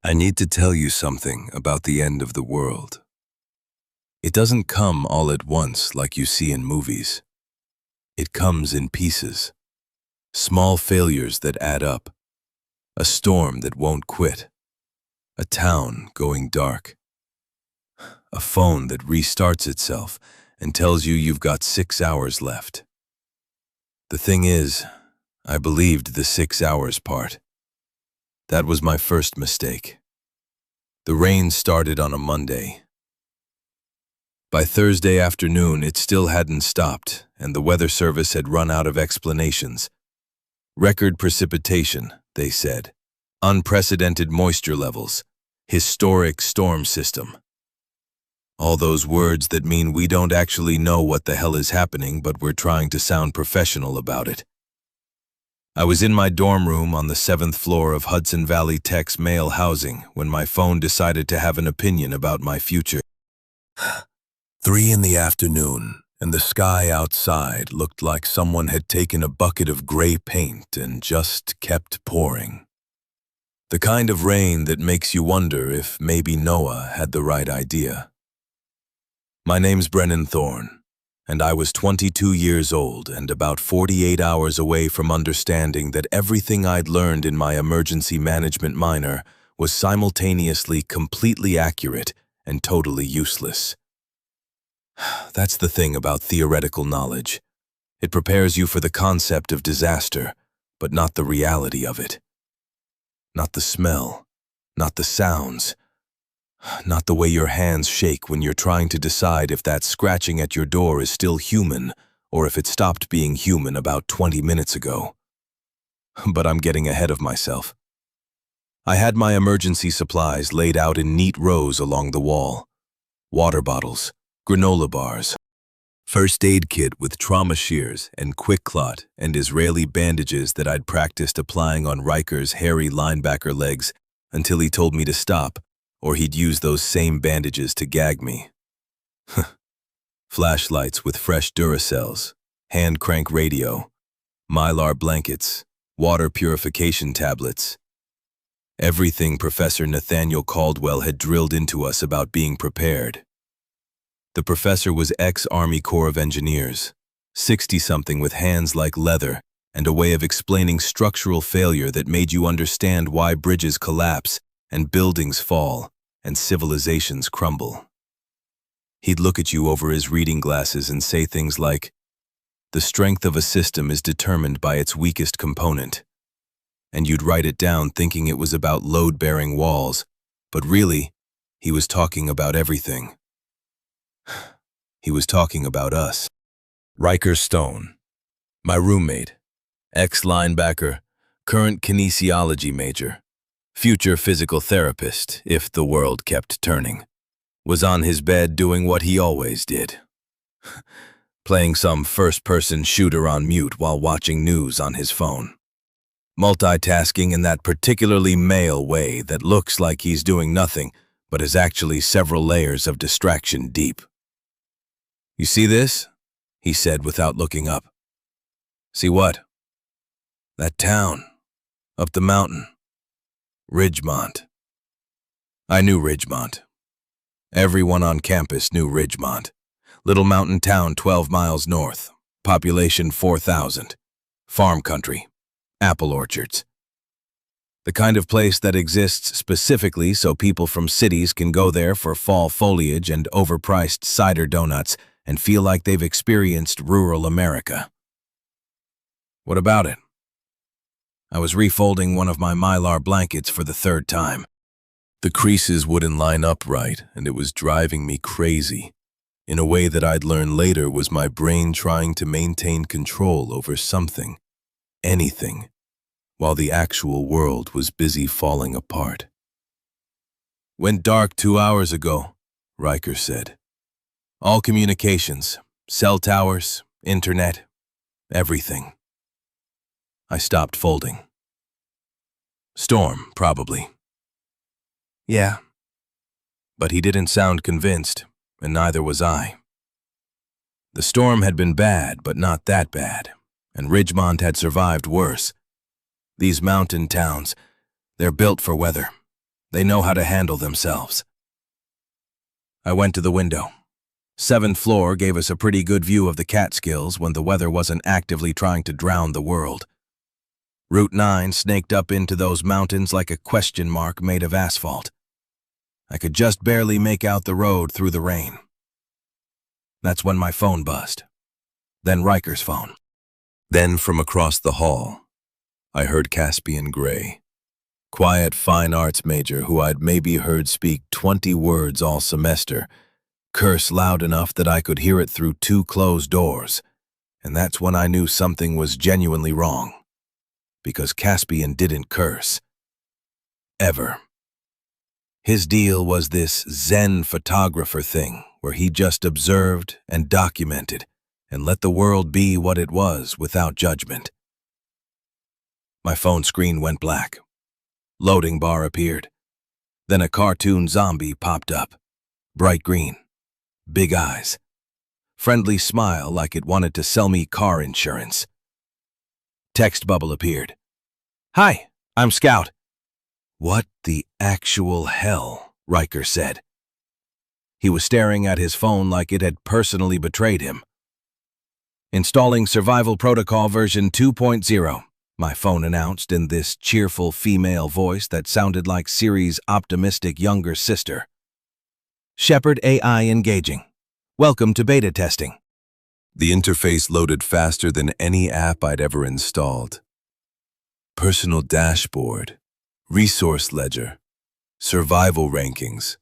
I need to tell you something about the end of the world. It doesn't come all at once like you see in movies. It comes in pieces. Small failures that add up. A storm that won't quit. A town going dark. A phone that restarts itself and tells you you've got 6 hours left. The thing is, I believed the 6 hours part. That was my first mistake. The rain started on a Monday. By Thursday afternoon, it still hadn't stopped, and the weather service had run out of explanations. Record precipitation, they said. Unprecedented moisture levels. Historic storm system. All those words that mean we don't actually know what the hell is happening, but we're trying to sound professional about it. I was in my dorm room on the 7th floor of Hudson Valley Tech's male housing when my phone decided to have an opinion about my future. 3 in the afternoon, and the sky outside looked like someone had taken a bucket of gray paint and just kept pouring. The kind of rain that makes you wonder if maybe Noah had the right idea. My name's Brennan Thorne. And I was 22 years old and about 48 hours away from understanding that everything I'd learned in my emergency management minor was simultaneously completely accurate and totally useless. That's the thing about theoretical knowledge. It prepares you for the concept of disaster, but not the reality of it. Not the smell, not the sounds, not the way your hands shake when you're trying to decide if that scratching at your door is still human or if it stopped being human about 20 minutes ago. But I'm getting ahead of myself. I had my emergency supplies laid out in neat rows along the wall. Water bottles, granola bars, first aid kit with trauma shears and quick clot and Israeli bandages that I'd practiced applying on Riker's hairy linebacker legs until he told me to stop, or he'd use those same bandages to gag me. Flashlights with fresh Duracells, hand crank radio, Mylar blankets, water purification tablets. Everything Professor Nathaniel Caldwell had drilled into us about being prepared. The professor was ex-Army Corps of Engineers, 60-something with hands like leather and a way of explaining structural failure that made you understand why bridges collapse and buildings fall, and civilizations crumble. He'd look at you over his reading glasses and say things like, "The strength of a system is determined by its weakest component." And you'd write it down thinking it was about load-bearing walls, but really, he was talking about everything. He was talking about us. Riker Stone, my roommate, ex-linebacker, current kinesiology major, future physical therapist, if the world kept turning, was on his bed doing what he always did. Playing some first-person shooter on mute while watching news on his phone. Multitasking in that particularly male way that looks like he's doing nothing, but is actually several layers of distraction deep. "You see this?" he said without looking up. "See what?" "That town, up the mountain. Ridgemont." I knew Ridgemont. Everyone on campus knew Ridgemont. Little mountain town 12 miles north, population 4,000, farm country, apple orchards. The kind of place that exists specifically so people from cities can go there for fall foliage and overpriced cider donuts and feel like they've experienced rural America. What about it? I was refolding one of my Mylar blankets for the 3rd time. The creases wouldn't line up right, and it was driving me crazy, in a way that I'd learn later was my brain trying to maintain control over something, anything, while the actual world was busy falling apart. "Went dark 2 hours ago," Riker said. "All communications, cell towers, internet, everything." I stopped folding. "Storm, probably." "Yeah." But he didn't sound convinced, and neither was I. The storm had been bad, but not that bad, and Ridgemont had survived worse. These mountain towns, they're built for weather. They know how to handle themselves. I went to the window. 7th floor gave us a pretty good view of the Catskills when the weather wasn't actively trying to drown the world. Route 9 snaked up into those mountains like a question mark made of asphalt. I could just barely make out the road through the rain. That's when my phone buzzed. Then Riker's phone. Then from across the hall, I heard Caspian Gray, quiet fine arts major who I'd maybe heard speak 20 words all semester, curse loud enough that I could hear it through 2 closed doors, and that's when I knew something was genuinely wrong. Because Caspian didn't curse. Ever. His deal was this Zen photographer thing, where he just observed and documented and let the world be what it was without judgment. My phone screen went black. Loading bar appeared. Then a cartoon zombie popped up. Bright green. Big eyes. Friendly smile like it wanted to sell me car insurance. Text bubble appeared. "Hi, I'm Scout." "What the actual hell?" Riker said. He was staring at his phone like it had personally betrayed him. "Installing Survival Protocol version 2.0, my phone announced in this cheerful female voice that sounded like Siri's optimistic younger sister. "Shepard AI engaging. Welcome to beta testing." The interface loaded faster than any app I'd ever installed. Personal dashboard, resource ledger, survival rankings,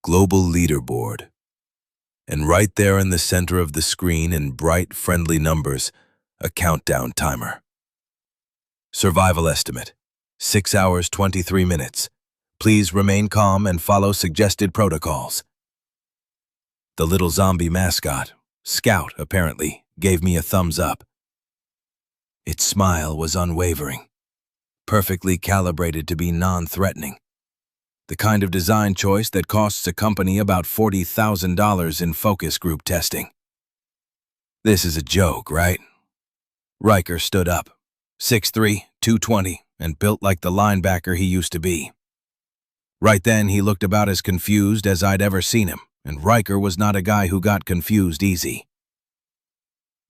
global leaderboard. And right there in the center of the screen in bright, friendly numbers, a countdown timer. Survival estimate, 6 hours, 23 minutes. Please remain calm and follow suggested protocols. The little zombie mascot, Scout apparently, gave me a thumbs up. Its smile was unwavering, perfectly calibrated to be non-threatening. The kind of design choice that costs a company about $40,000 in focus group testing. This is a joke, right? Riker stood up, 6'3", 220, and built like the linebacker he used to be. Right then, he looked about as confused as I'd ever seen him, and Riker was not a guy who got confused easy.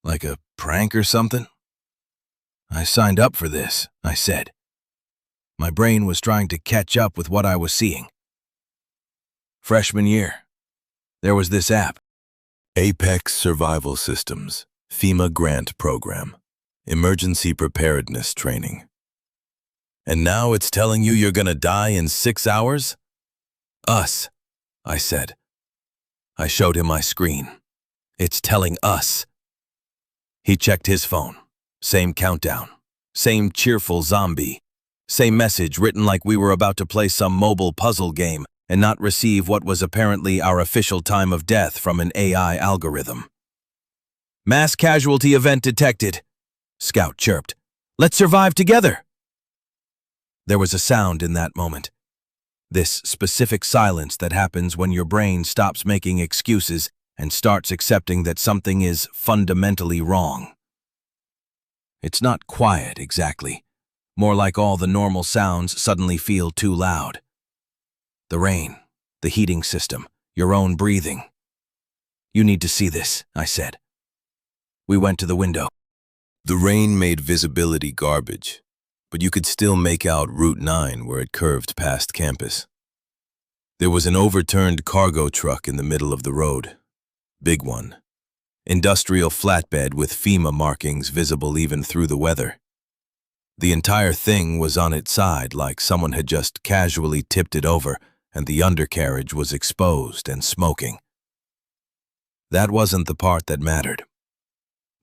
"Like a prank or something?" "I signed up for this," I said. My brain was trying to catch up with what I was seeing. Freshman year, there was this app. Apex Survival Systems, FEMA Grant Program, Emergency Preparedness Training. And now it's telling you you're gonna die in 6 hours? "Us," I said. I showed him my screen. "It's telling us." He checked his phone. Same countdown. Same cheerful zombie. Same message written like we were about to play some mobile puzzle game and not receive what was apparently our official time of death from an AI algorithm. "Mass casualty event detected," Scout chirped. "Let's survive together." There was a sound in that moment. This specific silence that happens when your brain stops making excuses and starts accepting that something is fundamentally wrong. It's not quiet, exactly. More like all the normal sounds suddenly feel too loud. The rain, the heating system, your own breathing. "You need to see this," I said. We went to the window. The rain made visibility garbage, but you could still make out Route 9 where it curved past campus. There was an overturned cargo truck in the middle of the road. Big one. Industrial flatbed with FEMA markings visible even through the weather. The entire thing was on its side like someone had just casually tipped it over and the undercarriage was exposed and smoking. That wasn't the part that mattered.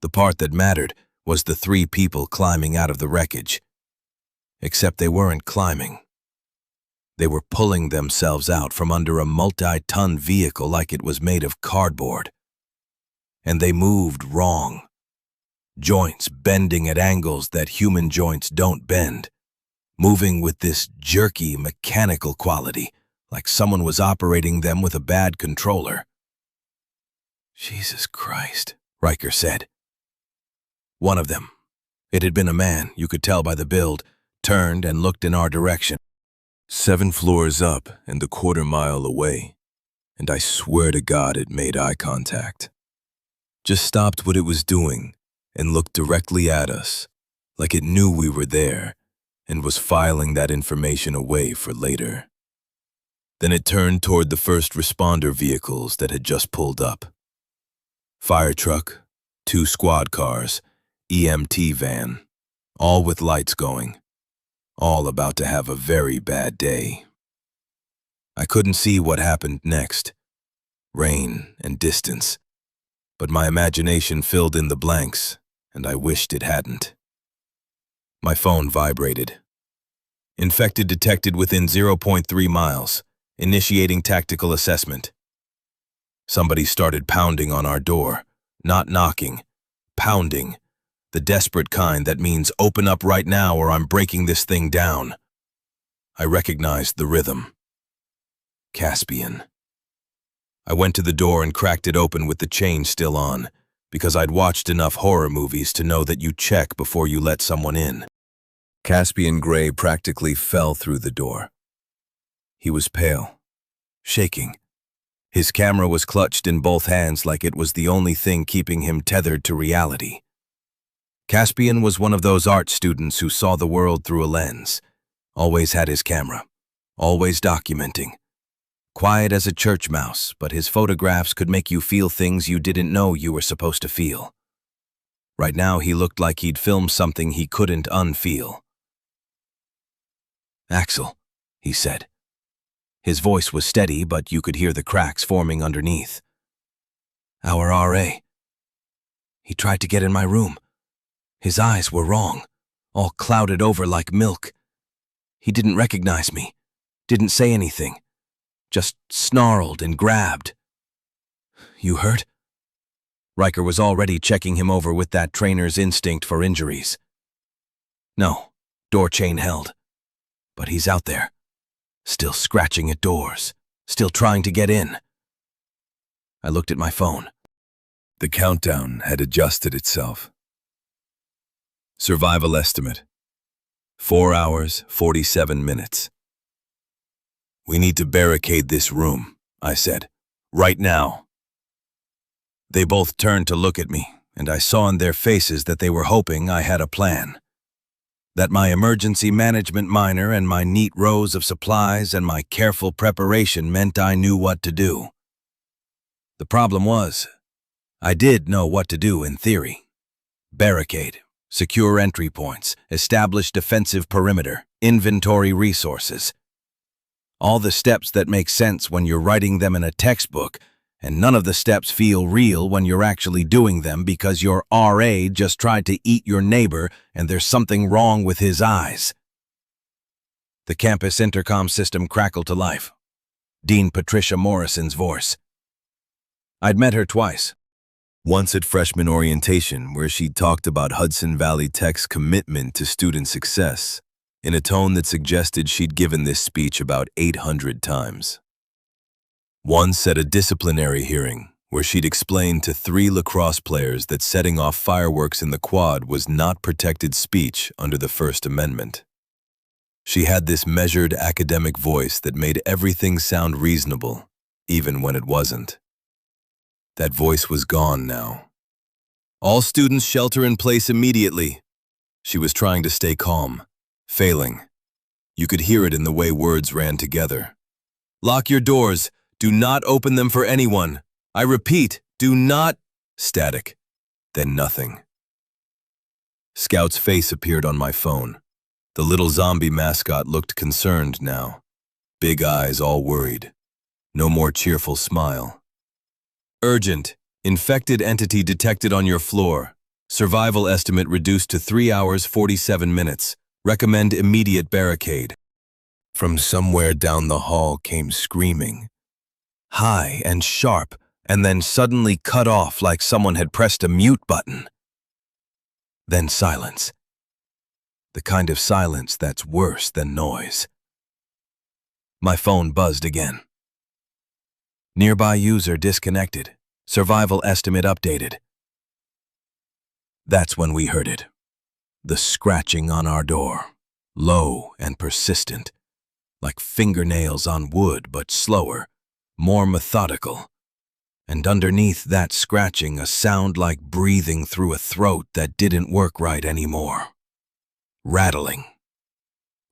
The part that mattered was the 3 people climbing out of the wreckage. Except they weren't climbing. They were pulling themselves out from under a multi-ton vehicle like it was made of cardboard. And they moved wrong. Joints bending at angles that human joints don't bend. Moving with this jerky, mechanical quality, like someone was operating them with a bad controller. "Jesus Christ," Riker said. One of them, it had been a man, you could tell by the build, turned and looked in our direction. 7 floors up and a quarter-mile away, and I swear to God it made eye contact. Just stopped what it was doing and looked directly at us, like it knew we were there and was filing that information away for later. Then it turned toward the first responder vehicles that had just pulled up. Fire truck, 2 squad cars, EMT van, all with lights going, all about to have a very bad day. I couldn't see what happened next, rain and distance, but my imagination filled in the blanks, and I wished it hadn't. My phone vibrated. Infected detected within 0.3 miles, initiating tactical assessment. Somebody started pounding on our door, not knocking, pounding, the desperate kind that means open up right now or I'm breaking this thing down. I recognized the rhythm. Caspian. I went to the door and cracked it open with the chain still on, because I'd watched enough horror movies to know that you check before you let someone in. Caspian Gray practically fell through the door. He was pale, shaking. His camera was clutched in both hands like it was the only thing keeping him tethered to reality. Caspian was one of those art students who saw the world through a lens, always had his camera, always documenting. Quiet as a church mouse, but his photographs could make you feel things you didn't know you were supposed to feel. Right now he looked like he'd filmed something he couldn't unfeel. "Axel," he said. His voice was steady, but you could hear the cracks forming underneath. "Our RA. He tried to get in my room. His eyes were wrong, all clouded over like milk. He didn't recognize me, didn't say anything, just snarled and grabbed." "You hurt?" Riker was already checking him over with that trainer's instinct for injuries. "No, door chain held. But he's out there, still scratching at doors, still trying to get in." I looked at my phone. The countdown had adjusted itself. Survival estimate: 4 hours, 47 minutes. "We need to barricade this room," I said. "Right now." They both turned to look at me, and I saw in their faces that they were hoping I had a plan. That my emergency management minor and my neat rows of supplies and my careful preparation meant I knew what to do. The problem was, I did know what to do in theory. Barricade, secure entry points, establish defensive perimeter, inventory resources. All the steps that make sense when you're writing them in a textbook, and none of the steps feel real when you're actually doing them because your RA just tried to eat your neighbor and there's something wrong with his eyes. The campus intercom system crackled to life. Dean Patricia Morrison's voice. I'd met her twice. Once at freshman orientation, where she talked about Hudson Valley Tech's commitment to student success, in a tone that suggested she'd given this speech about 800 times. Once at a disciplinary hearing, where she'd explained to 3 lacrosse players that setting off fireworks in the quad was not protected speech under the First Amendment. She had this measured academic voice that made everything sound reasonable, even when it wasn't. That voice was gone now. "All students shelter in place immediately." She was trying to stay calm, failing. You could hear it in the way words ran together. "Lock your doors. Do not open them for anyone. I repeat, do not..." Static. Then nothing. Scout's face appeared on my phone. The little zombie mascot looked concerned now. Big eyes all worried. No more cheerful smile. "Urgent. Infected entity detected on your floor. Survival estimate reduced to 3 hours, 47 minutes. Recommend immediate barricade." From somewhere down the hall came screaming. High and sharp, and then suddenly cut off like someone had pressed a mute button. Then silence. The kind of silence that's worse than noise. My phone buzzed again. Nearby user disconnected. Survival estimate updated. That's when we heard it. The scratching on our door. Low and persistent. like fingernails on wood, but slower, more methodical. And underneath that scratching, a sound like breathing through a throat that didn't work right anymore. Rattling.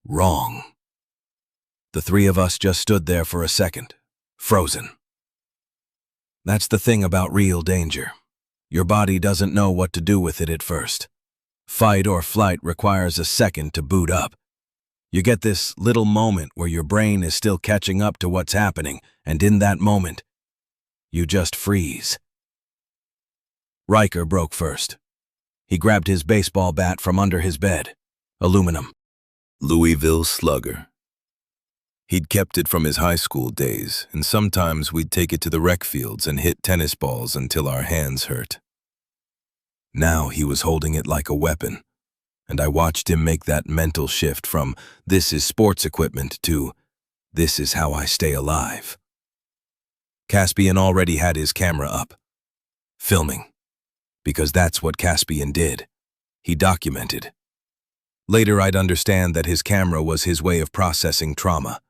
Wrong. The three of us just stood there for a second, frozen. That's the thing about real danger. Your body doesn't know what to do with it at first. Fight or flight requires a second to boot up. You get this little moment where your brain is still catching up to what's happening, and in that moment, you just freeze. Riker broke first. He grabbed his baseball bat from under his bed. Aluminum. Louisville Slugger. He'd kept it from his high school days, and sometimes we'd take it to the rec fields and hit tennis balls until our hands hurt. Now he was holding it like a weapon, and I watched him make that mental shift from "this is sports equipment" to "this is how I stay alive." Caspian already had his camera up, filming, because that's what Caspian did. He documented. Later I'd understand that his camera was his way of processing trauma,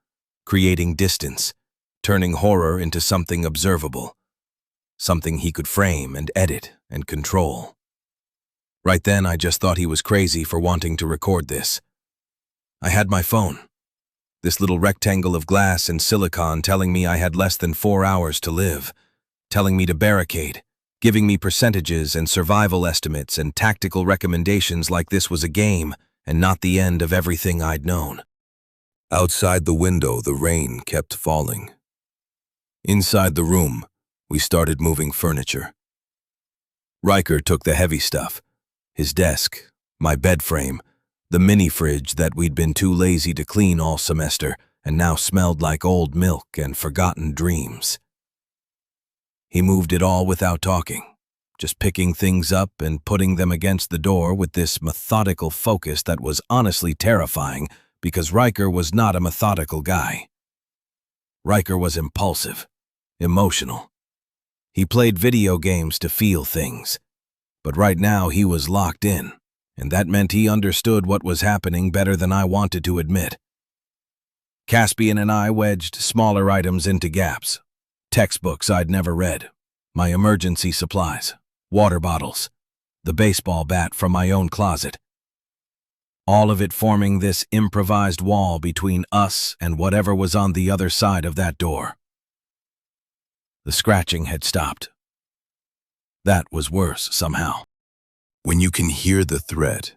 creating distance, turning horror into something observable, something he could frame and edit and control. Right then, I just thought he was crazy for wanting to record this. I had my phone, this little rectangle of glass and silicon telling me I had less than 4 hours to live, telling me to barricade, giving me percentages and survival estimates and tactical recommendations like this was a game and not the end of everything I'd known. Outside the window, the rain kept falling. Inside the room, we started moving furniture. Riker took the heavy stuff, his desk, my bed frame, the mini-fridge that we'd been too lazy to clean all semester and now smelled like old milk and forgotten dreams. He moved it all without talking, just picking things up and putting them against the door with this methodical focus that was honestly terrifying because Riker was not a methodical guy. Riker was impulsive, emotional. He played video games to feel things, but right now he was locked in, and that meant he understood what was happening better than I wanted to admit. Caspian and I wedged smaller items into gaps. Textbooks I'd never read, my emergency supplies, water bottles, the baseball bat from my own closet. All of it forming this improvised wall between us and whatever was on the other side of that door. The scratching had stopped. That was worse somehow. When you can hear the threat,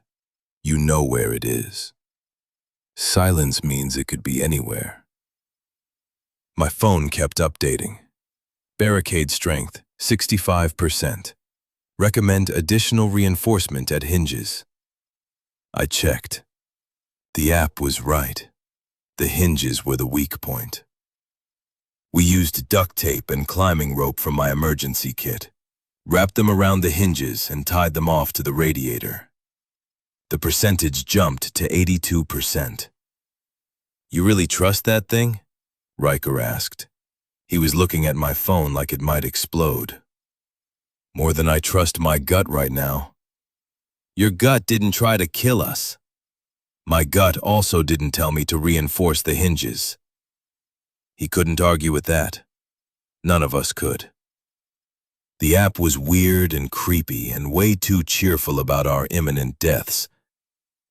you know where it is. Silence means it could be anywhere. My phone kept updating. Barricade strength, 65%. Recommend additional reinforcement at hinges. I checked. The app was right. The hinges were the weak point. We used duct tape and climbing rope from my emergency kit, wrapped them around the hinges and tied them off to the radiator. The percentage jumped to 82%. "You really trust that thing?" Riker asked. He was looking at my phone like it might explode. "More than I trust my gut right now." "Your gut didn't try to kill us." "My gut also didn't tell me to reinforce the hinges." He couldn't argue with that. None of us could. The app was weird and creepy and way too cheerful about our imminent deaths,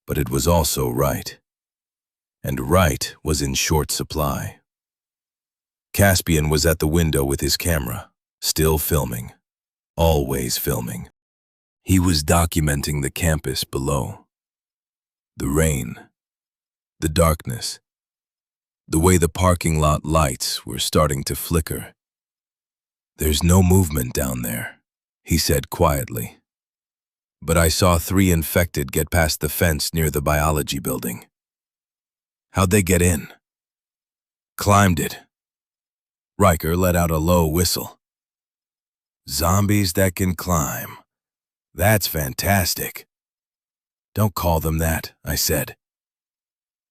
but it was also right. And right was in short supply. Caspian was at the window with his camera, still filming, always filming. He was documenting the campus below. The rain, the darkness, the way the parking lot lights were starting to flicker. "There's no movement down there," he said quietly. But I saw 3 infected get past the fence near the biology building. "How'd they get in?" "Climbed it." Riker let out a low whistle. "Zombies that can climb. That's fantastic." "Don't call them that," I said.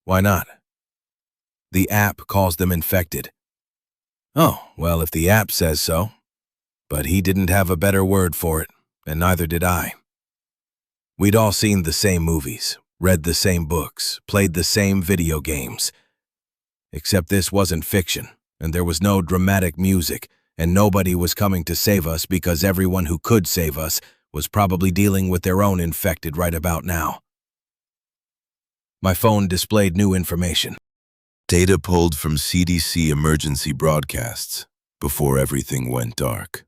"Why not?" "The app calls them infected." "Oh, well, if the app says so." But he didn't have a better word for it, and neither did I. We'd all seen the same movies, read the same books, played the same video games. Except this wasn't fiction, and there was no dramatic music, and nobody was coming to save us because everyone who could save us was probably dealing with their own infected right about now. My phone displayed new information. Data pulled from CDC emergency broadcasts before everything went dark.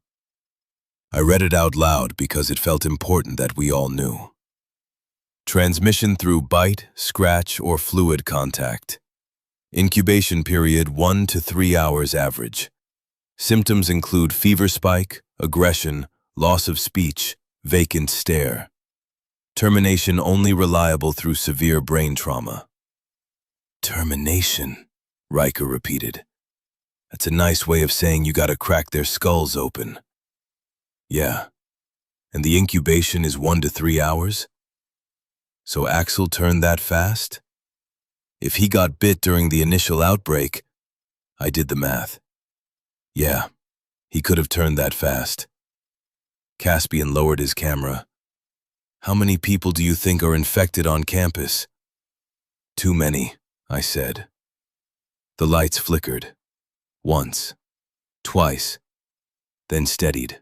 I read it out loud because it felt important that we all knew. Transmission through bite, scratch, or fluid contact. Incubation period 1 to 3 hours average. Symptoms include fever spike, aggression, loss of speech, vacant stare. Termination only reliable through severe brain trauma. Termination, Riker repeated. That's a nice way of saying you gotta crack their skulls open. Yeah. And the incubation is 1 to 3 hours? So Axel turned that fast? If he got bit during the initial outbreak, I did the math. Yeah, he could have turned that fast. Caspian lowered his camera. How many people do you think are infected on campus? Too many, I said. The lights flickered. Once, twice, then steadied.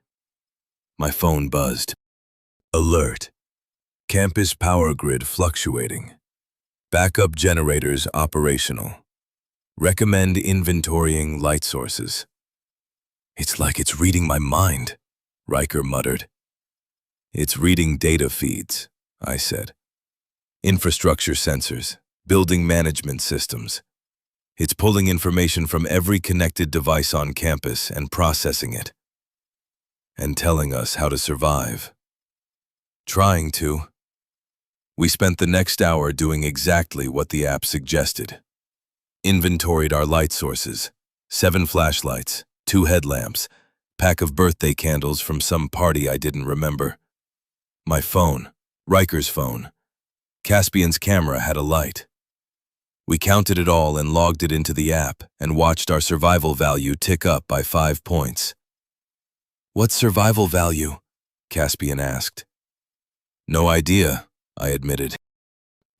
My phone buzzed. Alert. Campus power grid fluctuating. Backup generators operational. Recommend inventorying light sources. It's like it's reading my mind, Riker muttered. It's reading data feeds, I said. Infrastructure sensors, building management systems. It's pulling information from every connected device on campus and processing it. And telling us how to survive. Trying to. We spent the next hour doing exactly what the app suggested. Inventoried our light sources, 7 flashlights, 2 headlamps, pack of birthday candles from some party I didn't remember. My phone, Riker's phone. Caspian's camera had a light. We counted it all and logged it into the app and watched our survival value tick up by 5 points. What's survival value? Caspian asked. No idea, I admitted.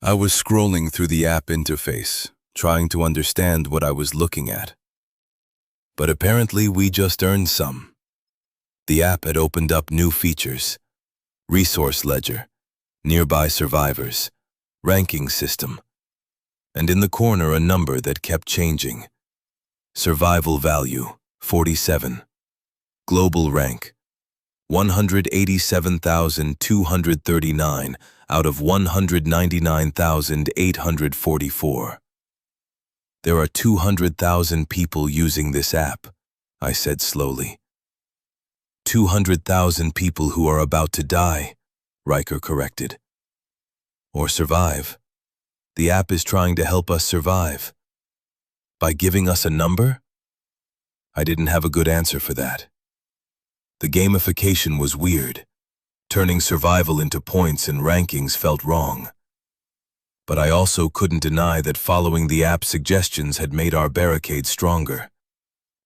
I was scrolling through the app interface, trying to understand what I was looking at. But apparently we just earned some. The app had opened up new features. Resource ledger, nearby survivors, ranking system, and in the corner a number that kept changing. Survival value, 47. Global rank, 187,239 out of 199,844. There are 200,000 people using this app, I said slowly. 200,000 people who are about to die, Riker corrected. Or survive. The app is trying to help us survive. By giving us a number? I didn't have a good answer for that. The gamification was weird. Turning survival into points and rankings felt wrong. But I also couldn't deny that following the app's suggestions had made our barricade stronger,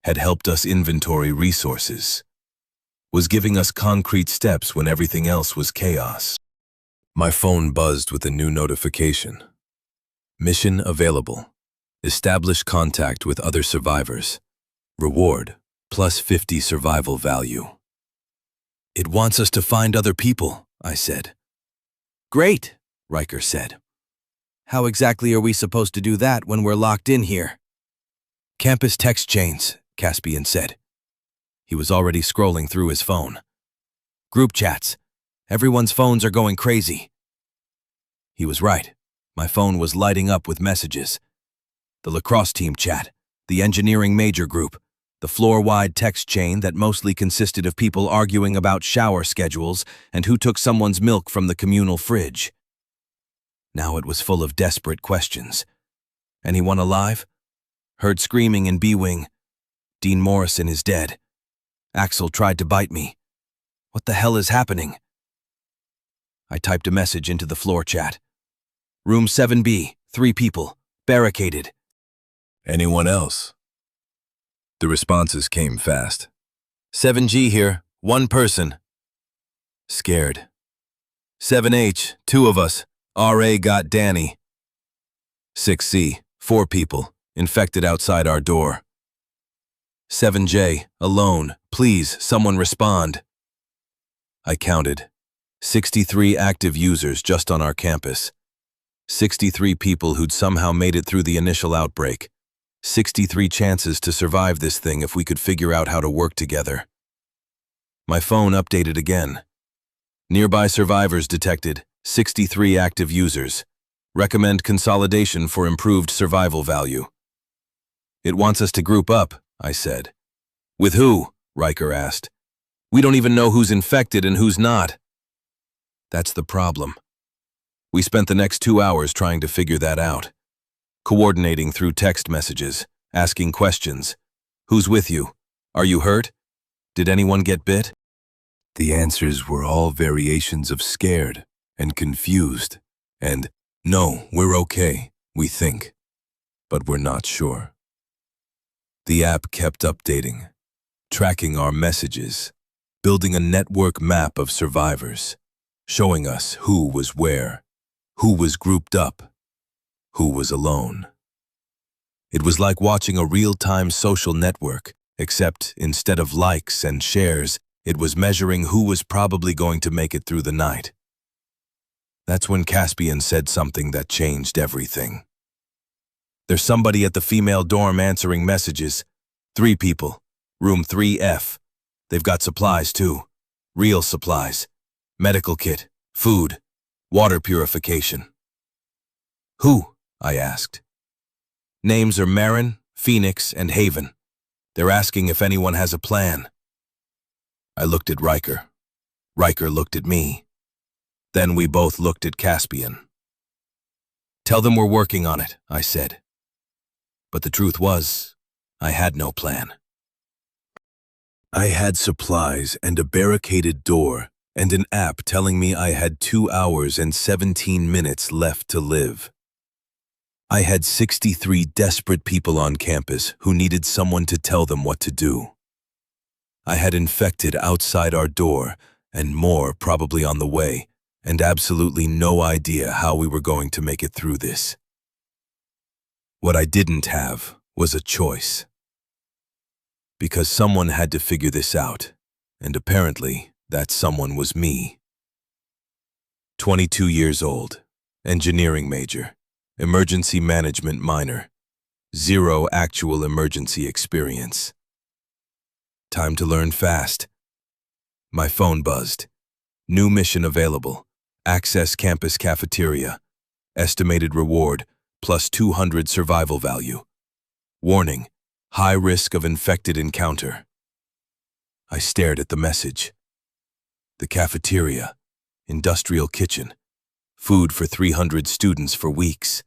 had helped us inventory resources, was giving us concrete steps when everything else was chaos. My phone buzzed with a new notification. Mission available. Establish contact with other survivors. Reward, plus 50 survival value. It wants us to find other people, I said. Great, Riker said. How exactly are we supposed to do that when we're locked in here? Campus text chains, Caspian said. He was already scrolling through his phone. Group chats. Everyone's phones are going crazy. He was right. My phone was lighting up with messages. The lacrosse team chat, the engineering major group, the floor-wide text chain that mostly consisted of people arguing about shower schedules and who took someone's milk from the communal fridge. Now it was full of desperate questions. Anyone alive? Heard screaming in B-Wing. Dean Morrison is dead. Axel tried to bite me. What the hell is happening? I typed a message into the floor chat. Room 7B, 3 people, barricaded. Anyone else? The responses came fast. 7G here, 1 person. Scared. 7H, 2 of us. RA got Danny. 6C, 4 people. infected outside our door. 7J, alone, please, someone respond. I counted. 63 active users just on our campus. 63 people who'd somehow made it through the initial outbreak. 63 chances to survive this thing if we could figure out how to work together. My phone updated again. Nearby survivors detected, 63 active users. Recommend consolidation for improved survival value. It wants us to group up, I said. With who? Riker asked. We don't even know who's infected and who's not. That's the problem. We spent the next 2 hours trying to figure that out. Coordinating through text messages, asking questions. Who's with you? Are you hurt? Did anyone get bit? The answers were all variations of scared and confused and, no, we're okay, we think, but we're not sure. The app kept updating, tracking our messages, building a network map of survivors, showing us who was where, who was grouped up, who was alone. It was like watching a real-time social network, except instead of likes and shares, it was measuring who was probably going to make it through the night. That's when Caspian said something that changed everything. There's somebody at the female dorm answering messages. 3 people. Room 3F. They've got supplies too. Real supplies. Medical kit, food, water purification. Who? I asked. Names are Marin, Phoenix, and Haven. They're asking if anyone has a plan. I looked at Riker. Riker looked at me. Then we both looked at Caspian. Tell them we're working on it, I said. But the truth was, I had no plan. I had supplies and a barricaded door and an app telling me I had 2 hours and 17 minutes left to live. I had 63 desperate people on campus who needed someone to tell them what to do. I had infected outside our door and more probably on the way, and absolutely no idea how we were going to make it through this. What I didn't have was a choice. Because someone had to figure this out, and apparently that someone was me. 22 years old, engineering major, emergency management minor, 0 actual emergency experience. Time to learn fast. My phone buzzed. New mission available. Access campus cafeteria. Estimated reward, plus 200 survival value. Warning, high risk of infected encounter. I stared at the message. The cafeteria, industrial kitchen, food for 300 students for weeks.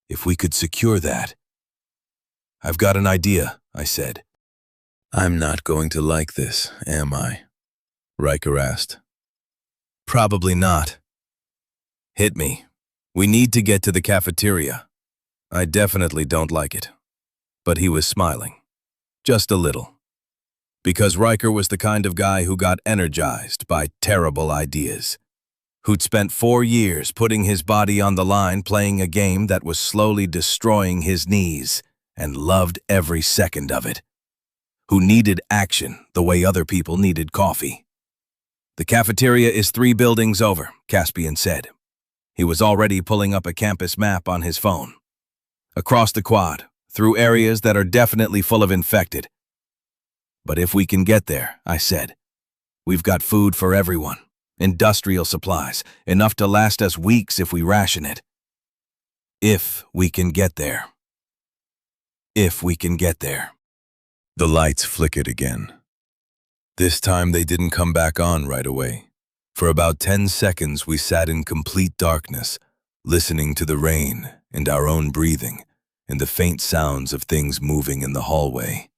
If we could secure that. I've got an idea, I said. I'm not going to like this, am I? Riker asked. Probably not. Hit me. We need to get to the cafeteria. I definitely don't like it. But he was smiling. Just a little. Because Riker was the kind of guy who got energized by terrible ideas. Who'd spent 4 years putting his body on the line playing a game that was slowly destroying his knees and loved every second of it. Who needed action the way other people needed coffee. The cafeteria is 3 buildings over, Caspian said. He was already pulling up a campus map on his phone. Across the quad, through areas that are definitely full of infected. But if we can get there, I said, we've got food for everyone, industrial supplies, enough to last us weeks if we ration it. If we can get there. If we can get there. The lights flickered again. This time they didn't come back on right away. For about 10 seconds we sat in complete darkness, listening to the rain and our own breathing and the faint sounds of things moving in the hallway.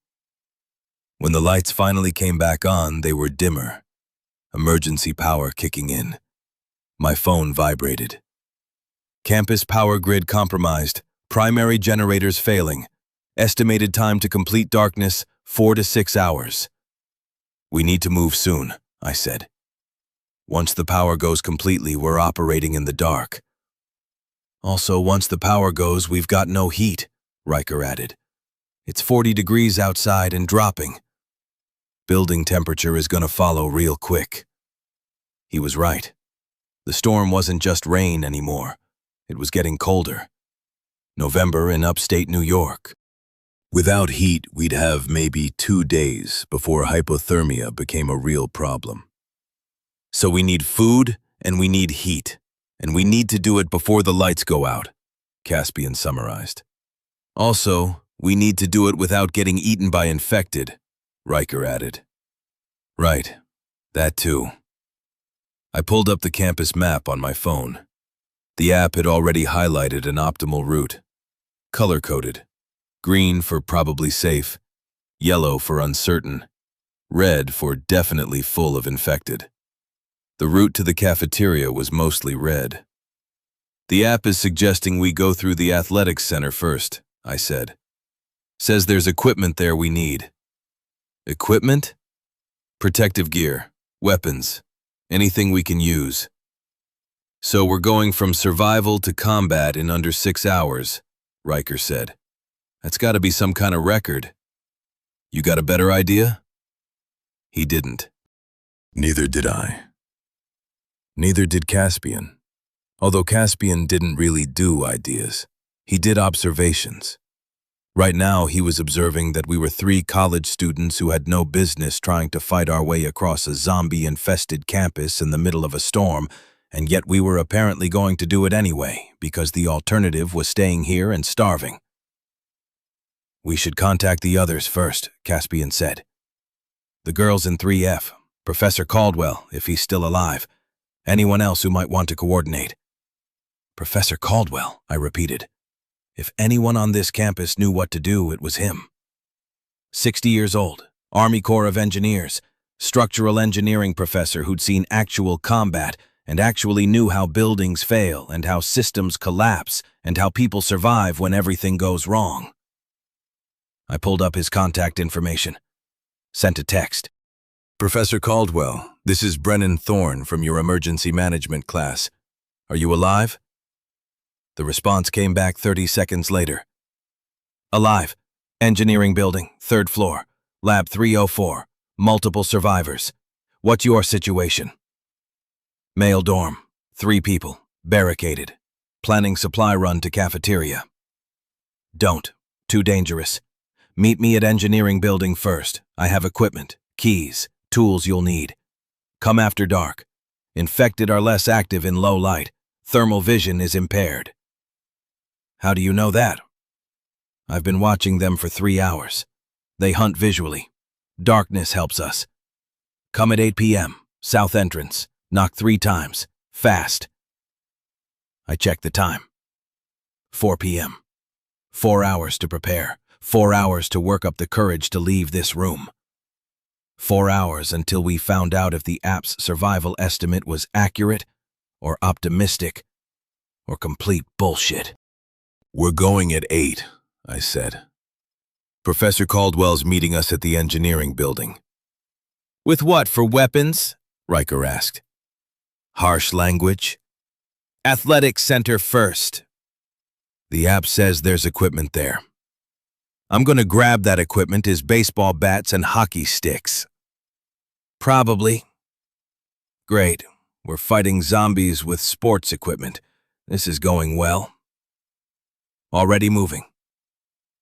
When the lights finally came back on, they were dimmer. Emergency power kicking in. My phone vibrated. Campus power grid compromised. Primary generators failing. Estimated time to complete darkness, 4 to 6 hours. We need to move soon, I said. Once the power goes completely, we're operating in the dark. Also, once the power goes, we've got no heat, Riker added. It's 40 degrees outside and dropping. Building temperature is gonna follow real quick. He was right. The storm wasn't just rain anymore. It was getting colder. November in upstate New York. Without heat, we'd have maybe 2 days before hypothermia became a real problem. So we need food and we need heat, and we need to do it before the lights go out, Caspian summarized. Also, we need to do it without getting eaten by infected, Riker added. Right, that too. I pulled up the campus map on my phone. The app had already highlighted an optimal route. Color-coded. Green for probably safe, yellow for uncertain, red for definitely full of infected. The route to the cafeteria was mostly red. The app is suggesting we go through the athletics center first, I said. Says there's equipment there we need. Equipment? Protective gear, weapons, anything we can use. So we're going from survival to combat in under 6 hours, Riker said. That's gotta be some kind of record. You got a better idea? He didn't. Neither did I. Neither did Caspian. Although Caspian didn't really do ideas, he did observations. Right now, he was observing that we were 3 college students who had no business trying to fight our way across a zombie-infested campus in the middle of a storm, and yet we were apparently going to do it anyway, because the alternative was staying here and starving. We should contact the others first, Caspian said. The girls in 3F, Professor Caldwell, if he's still alive, anyone else who might want to coordinate. Professor Caldwell, I repeated. If anyone on this campus knew what to do, it was him. 60 years old, Army Corps of Engineers, structural engineering professor who'd seen actual combat and actually knew how buildings fail and how systems collapse and how people survive when everything goes wrong. I pulled up his contact information. Sent a text. Professor Caldwell, this is Brennan Thorne from your emergency management class. Are you alive? The response came back 30 seconds later. Alive. Engineering building, 3rd floor. Lab 304. Multiple survivors. What's your situation? Male dorm. 3 people. Barricaded. Planning supply run to cafeteria. Don't. Too dangerous. Meet me at engineering building first. I have equipment, keys, tools you'll need. Come after dark. Infected are less active in low light. Thermal vision is impaired. How do you know that? I've been watching them for 3 hours. They hunt visually. Darkness helps us. Come at 8 p.m., south entrance. Knock 3 times. Fast. I checked the time. 4 p.m. 4 hours to prepare. 4 hours to work up the courage to leave this room. 4 hours until we found out if the app's survival estimate was accurate or optimistic or complete bullshit. We're going at 8, I said. Professor Caldwell's meeting us at the engineering building. With what, for weapons? Riker asked. Harsh language? Athletics center first. The app says there's equipment there. I'm gonna grab that equipment as baseball bats and hockey sticks. Probably. Great. We're fighting zombies with sports equipment. This is going well. Already moving.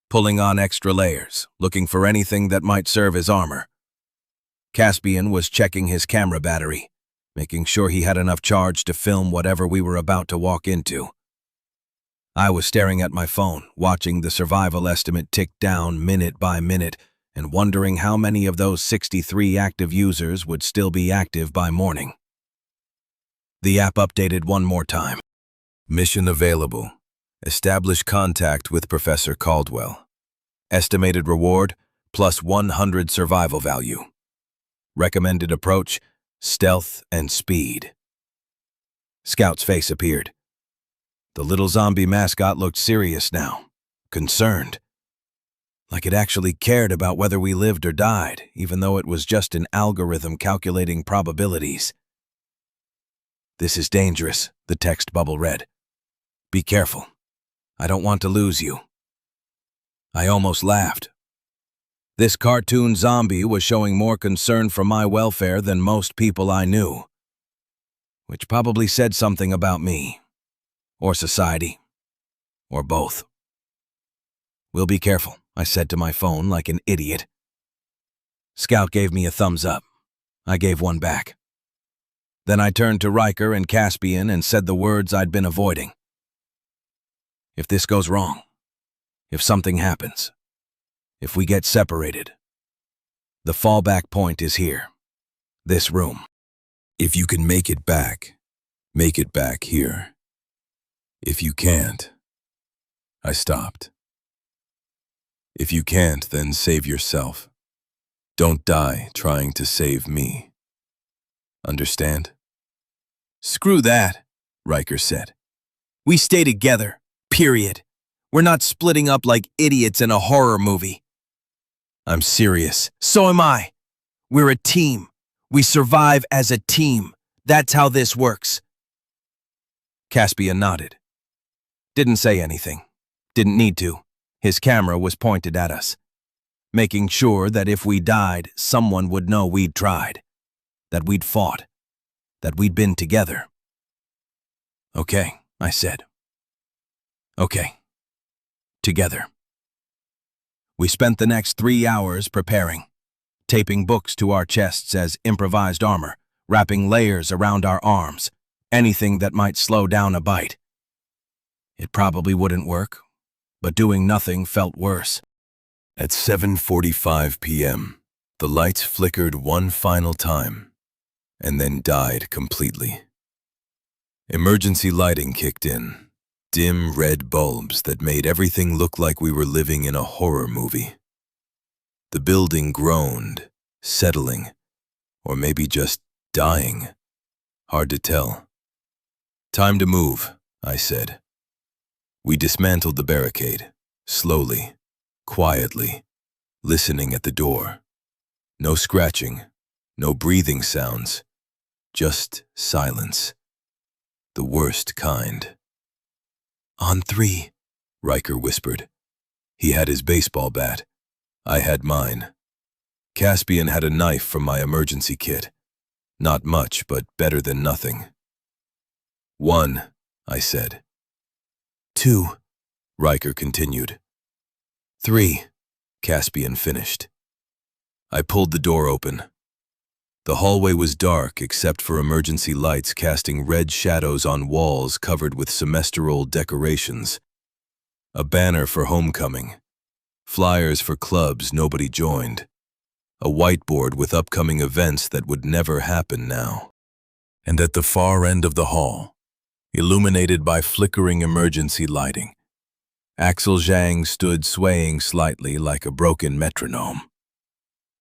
Pulling on extra layers, looking for anything that might serve as armor. Caspian was checking his camera battery, making sure he had enough charge to film whatever we were about to walk into. I was staring at my phone, watching the survival estimate tick down minute by minute, and wondering how many of those 63 active users would still be active by morning. The app updated one more time. Mission available. Establish contact with Professor Caldwell. Estimated reward, plus 100 survival value. Recommended approach, stealth and speed. Scout's face appeared. The little zombie mascot looked serious now, concerned. Like it actually cared about whether we lived or died, even though it was just an algorithm calculating probabilities. This is dangerous, the text bubble read. Be careful. I don't want to lose you. I almost laughed. This cartoon zombie was showing more concern for my welfare than most people I knew, which probably said something about me, or society, or both. "We'll be careful," I said to my phone like an idiot. Scout gave me a thumbs up. I gave one back. Then I turned to Riker and Caspian and said the words I'd been avoiding. "If this goes wrong, if something happens, if we get separated, the fallback point is here, this room. If you can make it back here. If you can't..." I stopped. "If you can't, then save yourself. Don't die trying to save me. Understand?" "Screw that," Riker said. "We stay together, period. We're not splitting up like idiots in a horror movie." "I'm serious." "So am I. We're a team. We survive as a team. That's how this works." Caspian nodded. Didn't say anything. Didn't need to. His camera was pointed at us, making sure that if we died, someone would know we'd tried, that we'd fought, that we'd been together. "Okay," I said. "Okay. Together." We spent the next 3 hours preparing, taping books to our chests as improvised armor, wrapping layers around our arms, anything that might slow down a bite. It probably wouldn't work, but doing nothing felt worse. At 7:45 p.m., the lights flickered one final time, and then died completely. Emergency lighting kicked in, dim red bulbs that made everything look like we were living in a horror movie. The building groaned, settling, or maybe just dying. Hard to tell. "Time to move," I said. We dismantled the barricade, slowly, quietly, listening at the door. No scratching, no breathing sounds, just silence. The worst kind. "On 3, Riker whispered. He had his baseball bat. I had mine. Caspian had a knife from my emergency kit. Not much, but better than nothing. 1, I said. 2, Riker continued. 3, Caspian finished. I pulled the door open. The hallway was dark except for emergency lights casting red shadows on walls covered with semester-old decorations. A banner for homecoming. Flyers for clubs nobody joined. A whiteboard with upcoming events that would never happen now. And at the far end of the hall, illuminated by flickering emergency lighting, Axel Zhang stood swaying slightly like a broken metronome.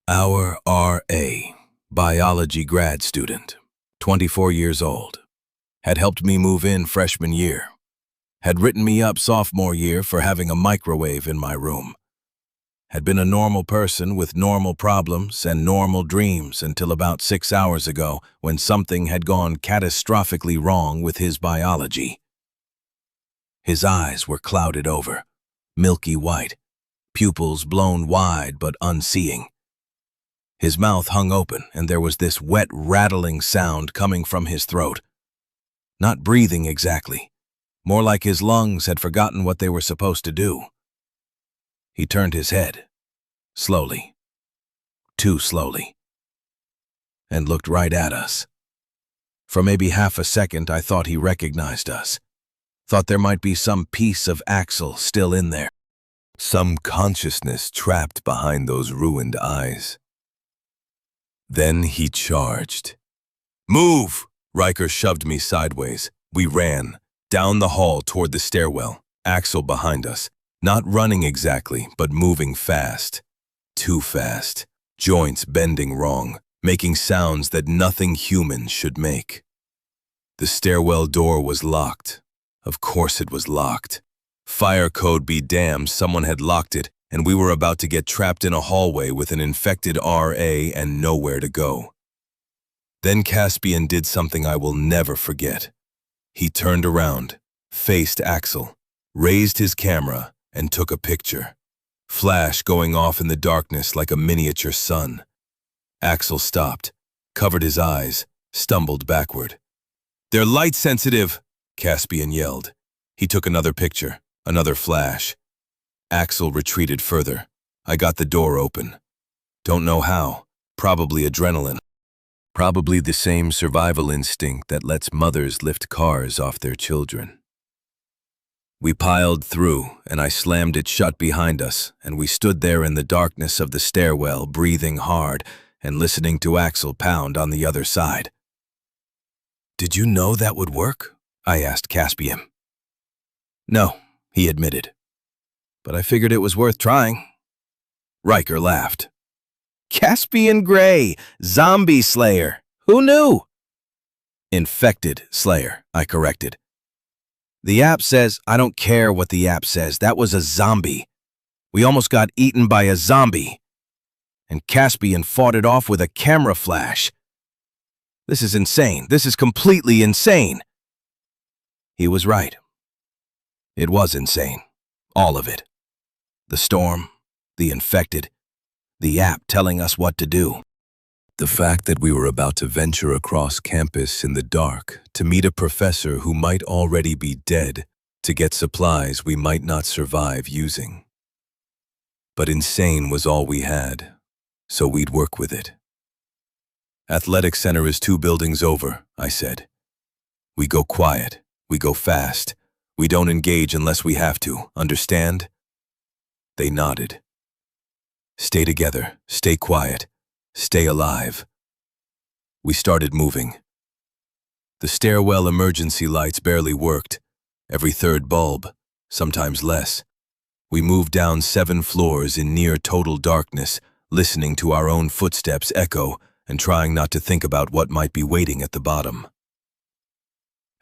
Our R.A., biology grad student, 24 years old, had helped me move in freshman year, had written me up sophomore year for having a microwave in my room, had been a normal person with normal problems and normal dreams until about 6 hours ago when something had gone catastrophically wrong with his biology. His eyes were clouded over, milky white, pupils blown wide but unseeing. His mouth hung open and there was this wet rattling sound coming from his throat. Not breathing exactly, more like his lungs had forgotten what they were supposed to do. He turned his head, slowly, too slowly, and looked right at us. For maybe half a second I thought he recognized us, thought there might be some piece of Axel still in there, some consciousness trapped behind those ruined eyes. Then he charged. "Move!" Riker shoved me sideways. We ran, down the hall toward the stairwell, Axel behind us. Not running exactly, but moving fast. Too fast. Joints bending wrong, making sounds that nothing human should make. The stairwell door was locked. Of course it was locked. Fire code be damned, someone had locked it, and we were about to get trapped in a hallway with an infected RA and nowhere to go. Then Caspian did something I will never forget. He turned around, faced Axel, raised his camera, and took a picture. flash going off in the darkness like a miniature sun. Axel stopped, covered his eyes, stumbled backward. "They're light-sensitive," Caspian yelled. He took another picture, another flash. Axel retreated further. I got the door open. Don't know how, probably adrenaline. Probably the same survival instinct that lets mothers lift cars off their children. We piled through, and I slammed it shut behind us, and we stood there in the darkness of the stairwell, breathing hard and listening to Axel pound on the other side. "Did you know that would work?" I asked Caspian. "No," he admitted. "But I figured it was worth trying." Riker laughed. "Caspian Gray, zombie slayer. Who knew?" "Infected slayer," I corrected. "The app says," "I don't care what the app says. That was a zombie. We almost got eaten by a zombie. And Caspian fought it off with a camera flash. This is insane. This is completely insane." He was right. It was insane. All of it. The storm, the infected, the app telling us what to do. The fact that we were about to venture across campus in the dark to meet a professor who might already be dead, to get supplies we might not survive using. But insane was all we had, so we'd work with it. "Athletic center is 2 buildings over," I said. "We go quiet, we go fast. We don't engage unless we have to, understand?" They nodded. "Stay together, stay quiet, stay alive." We started moving. The stairwell emergency lights barely worked, every 3rd bulb, sometimes less. We moved down 7 floors in near total darkness, listening to our own footsteps echo and trying not to think about what might be waiting at the bottom.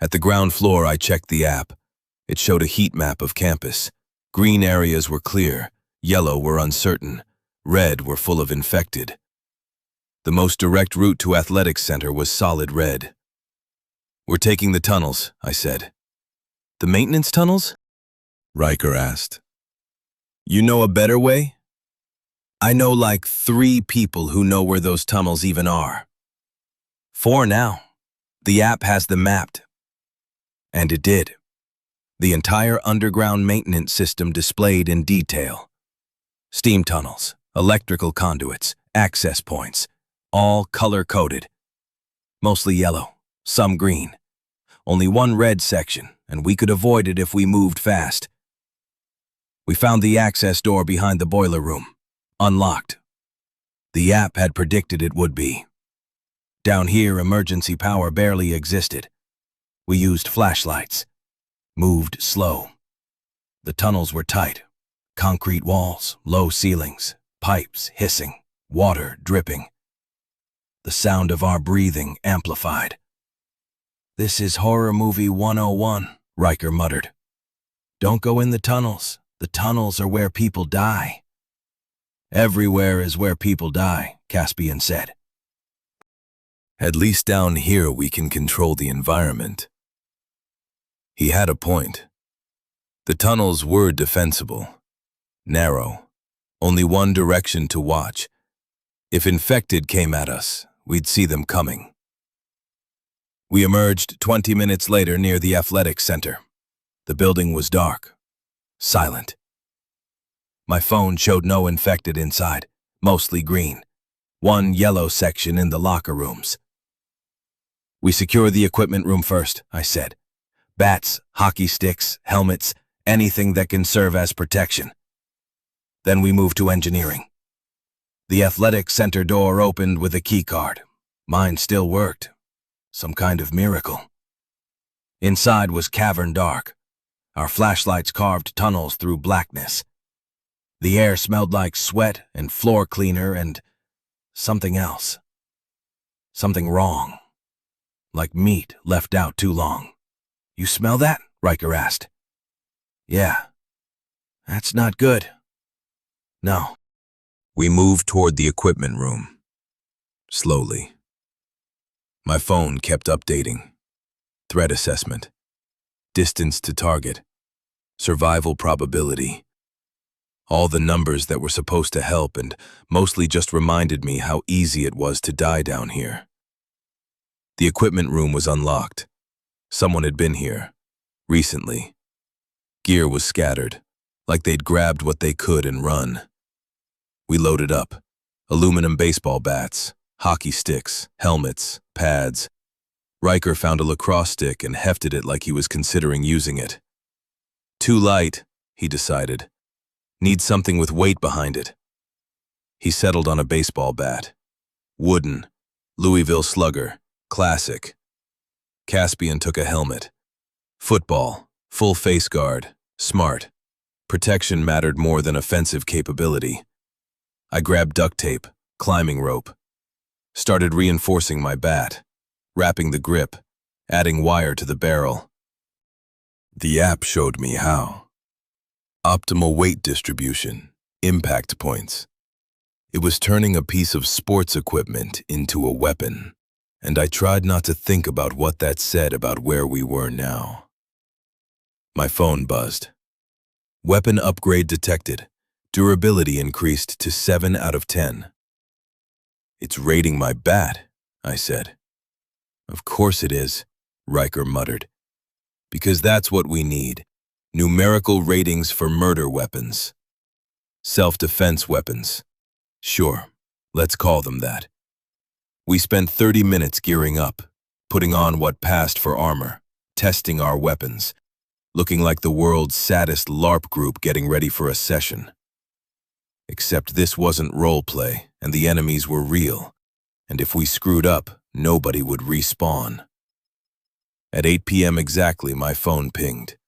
At the ground floor, I checked the app. It showed a heat map of campus. Green areas were clear, yellow were uncertain, red were full of infected. The most direct route to Athletics Center was solid red. "We're taking the tunnels," I said. "The maintenance tunnels?" Riker asked. "You know a better way?" "I know like 3 people who know where those tunnels even are. 4 now. The app has them mapped." And it did. The entire underground maintenance system displayed in detail. Steam tunnels, electrical conduits, access points, all color-coded. Mostly yellow, some green. Only 1 red section, and we could avoid it if we moved fast. We found the access door behind the boiler room, unlocked. The app had predicted it would be. Down here, emergency power barely existed. We used flashlights. Moved slow. The tunnels were tight. Concrete walls, low ceilings, pipes hissing, water dripping. The sound of our breathing amplified. "This is horror movie 101, Riker muttered. "Don't go in the tunnels. The tunnels are where people die." "Everywhere is where people die," Caspian said. "At least down here we can control the environment." He had a point. The tunnels were defensible. Narrow. Only one direction to watch. If infected came at us, we'd see them coming. We emerged 20 minutes later near the Athletics Center. The building was dark. Silent. My phone showed no infected inside, mostly green. 1 yellow section in the locker rooms. "We secure the equipment room first," I said. "Bats, hockey sticks, helmets, anything that can serve as protection. Then we move to engineering." The athletic center door opened with a key card. Mine still worked. Some kind of miracle. Inside was cavern dark. Our flashlights carved tunnels through blackness. The air smelled like sweat and floor cleaner and something else. Something wrong. Like meat left out too long. "You smell that?" Riker asked. "Yeah. That's not good." "No." We moved toward the equipment room. Slowly. My phone kept updating. Threat assessment. Distance to target. Survival probability. All the numbers that were supposed to help and mostly just reminded me how easy it was to die down here. The equipment room was unlocked. Someone had been here, recently. Gear was scattered, like they'd grabbed what they could and run. We loaded up. Aluminum baseball bats, hockey sticks, helmets, pads. Riker found a lacrosse stick and hefted it like he was considering using it. Too light, he decided. Need something with weight behind it. He settled on a baseball bat. Wooden, Louisville Slugger, classic. Caspian took a helmet. Football, full face guard, smart. Protection mattered more than offensive capability. I grabbed duct tape, climbing rope. Started reinforcing my bat, wrapping the grip, adding wire to the barrel. The app showed me how. Optimal weight distribution, impact points. It was turning a piece of sports equipment into a weapon, and I tried not to think about what that said about where we were now. My phone buzzed. Weapon upgrade detected. Durability increased to 7 out of 10. It's rating my bat, I said. Of course it is, Riker muttered. Because that's what we need. Numerical ratings for murder weapons. Self-defense weapons. Sure, let's call them that. We spent 30 minutes gearing up, putting on what passed for armor, testing our weapons, looking like the world's saddest LARP group getting ready for a session. Except this wasn't roleplay, and the enemies were real, and if we screwed up, nobody would respawn. At 8 p.m. exactly, my phone pinged.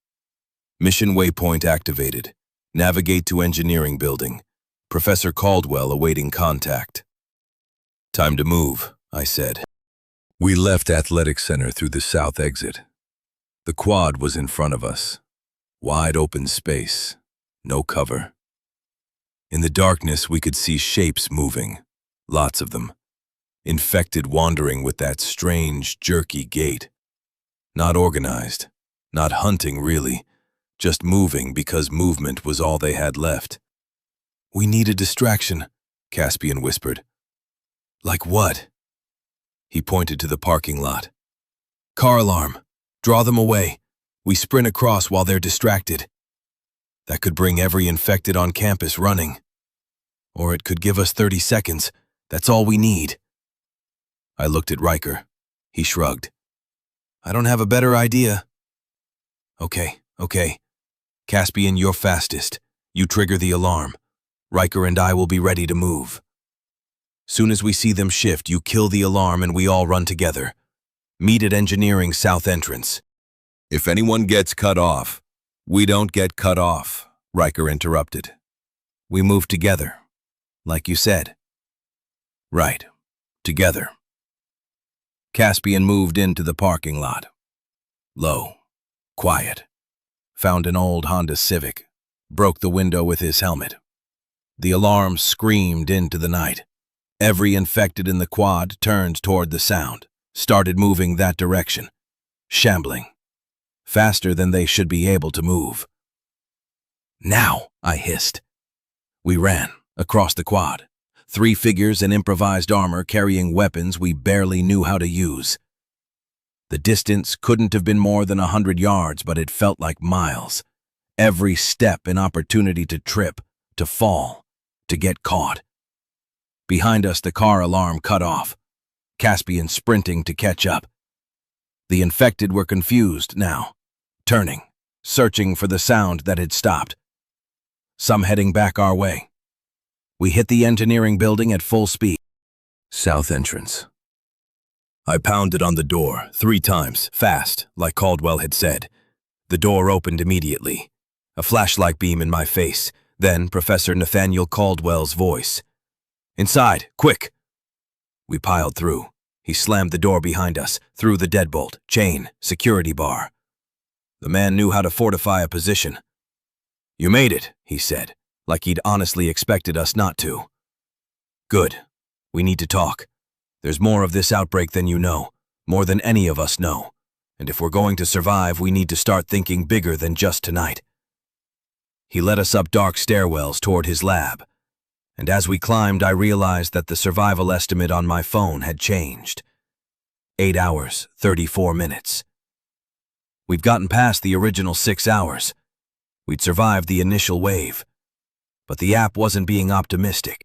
Mission waypoint activated. Navigate to engineering building. Professor Caldwell awaiting contact. Time to move, I said. We left Athletic Center through the south exit. The quad was in front of us. Wide open space. No cover. In the darkness, we could see shapes moving. Lots of them. Infected wandering with that strange, jerky gait. Not organized. Not hunting, really. Just moving because movement was all they had left. We need a distraction, Caspian whispered. Like what? He pointed to the parking lot. Car alarm. Draw them away. We sprint across while they're distracted. That could bring every infected on campus running. Or it could give us 30 seconds. That's all we need. I looked at Riker. He shrugged. I don't have a better idea. Okay. Caspian, you're fastest. You trigger the alarm. Riker and I will be ready to move. Soon as we see them shift, you kill the alarm and we all run together. Meet at engineering south entrance. If anyone gets cut off, we don't get cut off, Riker interrupted. We move together, like you said. Right, together. Caspian moved into the parking lot. Low, quiet. Found an old Honda Civic. Broke the window with his helmet. The alarm screamed into the night. Every infected in the quad turned toward the sound, started moving that direction, shambling, faster than they should be able to move. Now, I hissed. We ran across the quad, 3 figures in improvised armor carrying weapons we barely knew how to use. The distance couldn't have been more than 100 yards, but it felt like miles. Every step an opportunity to trip, to fall, to get caught. Behind us, the car alarm cut off. Caspian sprinting to catch up. The infected were confused now, turning, searching for the sound that had stopped. Some heading back our way. We hit the engineering building at full speed. South entrance. I pounded on the door 3 times, fast, like Caldwell had said. The door opened immediately. A flashlight beam in my face, then Professor Nathaniel Caldwell's voice. Inside, quick! We piled through. He slammed the door behind us, through the deadbolt, chain, security bar. The man knew how to fortify a position. You made it, he said, like he'd honestly expected us not to. Good. We need to talk. There's more of this outbreak than you know, more than any of us know. And if we're going to survive, we need to start thinking bigger than just tonight. He led us up dark stairwells toward his lab, and as we climbed, I realized that the survival estimate on my phone had changed. 8 hours, 34 minutes. We'd gotten past the original 6 hours. We'd survived the initial wave, but the app wasn't being optimistic.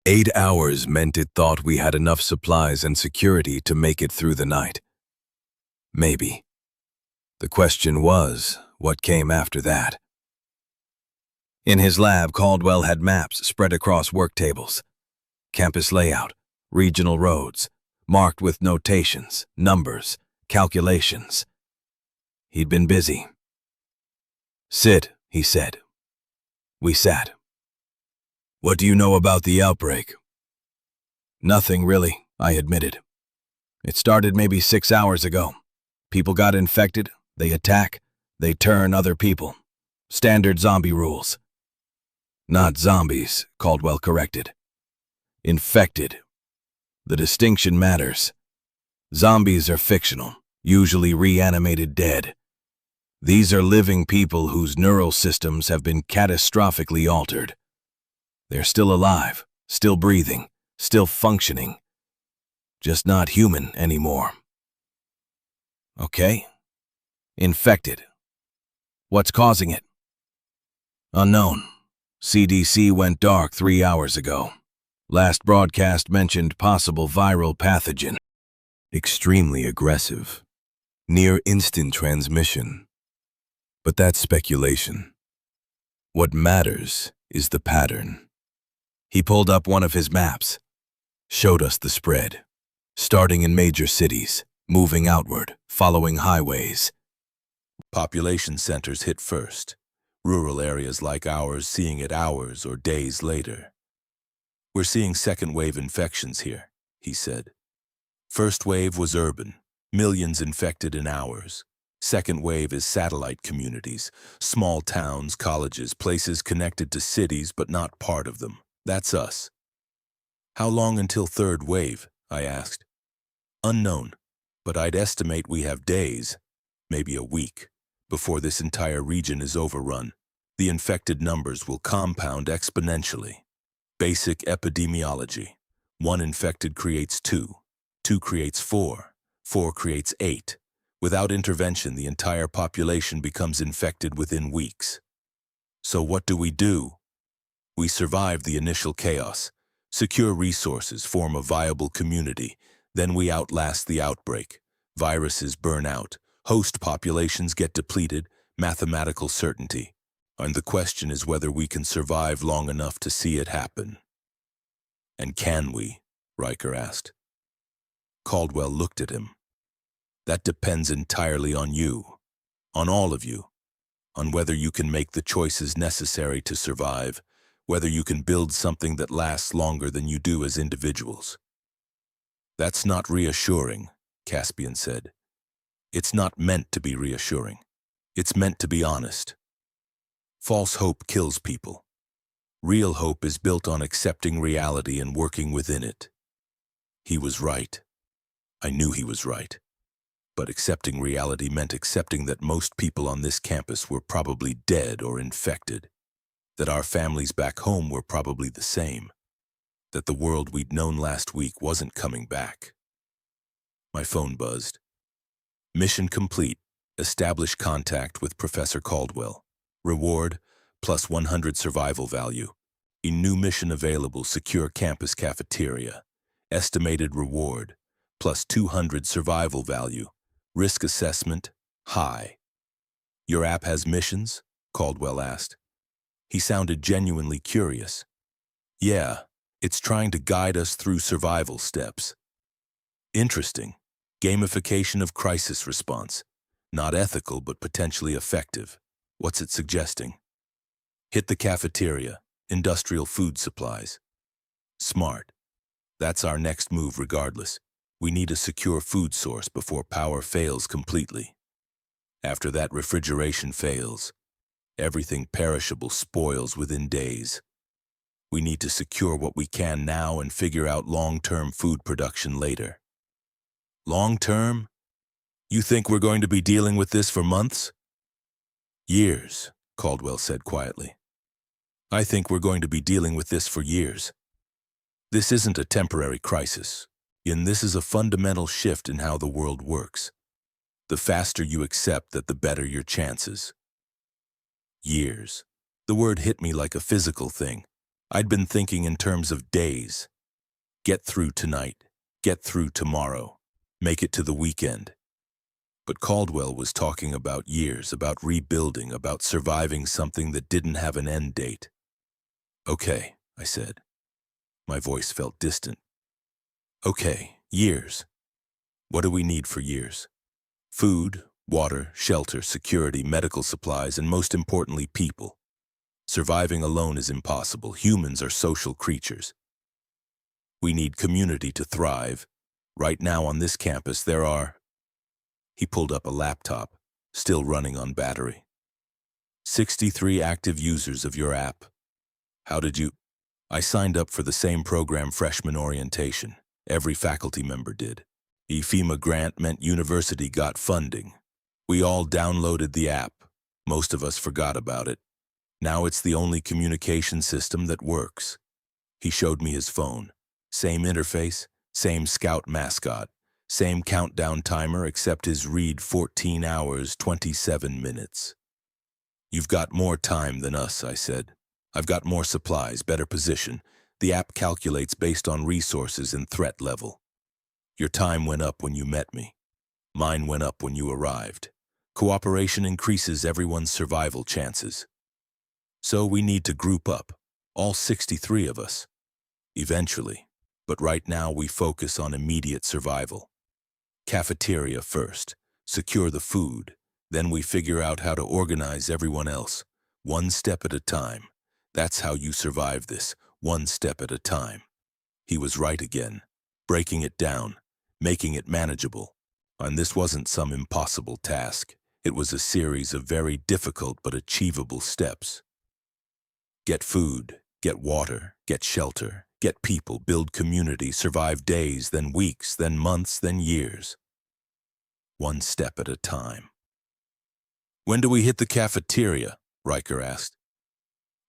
8 hours meant it thought we had enough supplies and security to make it through the night. Maybe. The question was, what came after that? In his lab, Caldwell had maps spread across work tables. Campus layout, regional roads, marked with notations, numbers, calculations. He'd been busy. "Sit," he said. We sat. "What do you know about the outbreak?" "Nothing, really," I admitted. "It started maybe 6 hours ago. People got infected, they attack, they turn other people. Standard zombie rules." "Not zombies," Caldwell corrected. "Infected. The distinction matters. Zombies are fictional, usually reanimated dead. These are living people whose neural systems have been catastrophically altered. They're still alive, still breathing, still functioning. Just not human anymore." "Okay. Infected. What's causing it?" "Unknown. CDC went dark 3 hours ago. Last broadcast mentioned possible viral pathogen. Extremely aggressive. Near instant transmission. But that's speculation. What matters is the pattern." He pulled up one of his maps, showed us the spread, starting in major cities, moving outward, following highways. Population centers hit first, rural areas like ours seeing it hours or days later. "We're seeing second-wave infections here," he said. "First wave was urban, millions infected in hours. Second wave is satellite communities, small towns, colleges, places connected to cities but not part of them. That's us." "How long until third wave?" I asked. "Unknown, but I'd estimate we have days, maybe a week, before this entire region is overrun. The infected numbers will compound exponentially. Basic epidemiology. 1 infected creates 2, 2 creates 4, 4 creates 8. Without intervention, the entire population becomes infected within weeks. So what do? We survive the initial chaos, secure resources, form a viable community. Then we outlast the outbreak. Viruses burn out, host populations get depleted, mathematical certainty. And the question is whether we can survive long enough to see it happen." "And can we?" Riker asked. Caldwell looked at him. "That depends entirely on you, on all of you, on whether you can make the choices necessary to survive, whether you can build something that lasts longer than you do as individuals." "That's not reassuring," Caspian said. "It's not meant to be reassuring. It's meant to be honest. False hope kills people. Real hope is built on accepting reality and working within it." He was right. I knew he was right. But accepting reality meant accepting that most people on this campus were probably dead or infected, that our families back home were probably the same, that the world we'd known last week wasn't coming back. My phone buzzed. "Mission complete. Establish contact with Professor Caldwell. Reward, plus 100 survival value. A new mission available, secure campus cafeteria. Estimated reward, plus 200 survival value. Risk assessment, high." "Your app has missions?" Caldwell asked. He sounded genuinely curious. "Yeah, it's trying to guide us through survival steps." "Interesting. Gamification of crisis response. Not ethical, but potentially effective. What's it suggesting?" "Hit the cafeteria, industrial food supplies." "Smart. That's our next move regardless. We need a secure food source before power fails completely. After that, refrigeration fails. Everything perishable spoils within days. We need to secure what we can now and figure out long-term food production later." "Long-term? You think we're going to be dealing with this for months?" "Years," Caldwell said quietly. I think we're going to be dealing with this for years. This isn't a temporary crisis, and this is a fundamental shift in how the world works. The faster you accept that, the better your chances. Years. The word hit me like a physical thing. I'd been thinking in terms of days. Get through tonight. Get through tomorrow. Make it to the weekend. But Caldwell was talking about years, about rebuilding, about surviving something that didn't have an end date. Okay, I said. My voice felt distant. Okay, years. What do we need for years? Food, water, shelter, security, medical supplies, and most importantly, people. Surviving alone is impossible. Humans are social creatures. We need community to thrive. Right now on this campus, there are... He pulled up a laptop, still running on battery. 63 active users of your app. How did you... I signed up for the same program, freshman orientation. Every faculty member did. FEMA grant meant university got funding. We all downloaded the app. Most of us forgot about it. Now it's the only communication system that works. He showed me his phone. Same interface, same Scout mascot, same countdown timer, except his read 14 hours, 27 minutes. You've got more time than us, I said. I've got more supplies, better position. The app calculates based on resources and threat level. Your time went up when you met me. Mine went up when you arrived. Cooperation increases everyone's survival chances. So we need to group up, all 63 of us. Eventually. But right now we focus on immediate survival. Cafeteria first. Secure the food. Then we figure out how to organize everyone else. One step at a time. That's how you survive this. One step at a time. He was right again. Breaking it down. Making it manageable. And this wasn't some impossible task. It was a series of very difficult but achievable steps. Get food, get water, get shelter, get people, build community, survive days, then weeks, then months, then years. One step at a time. When do we hit the cafeteria? Riker asked.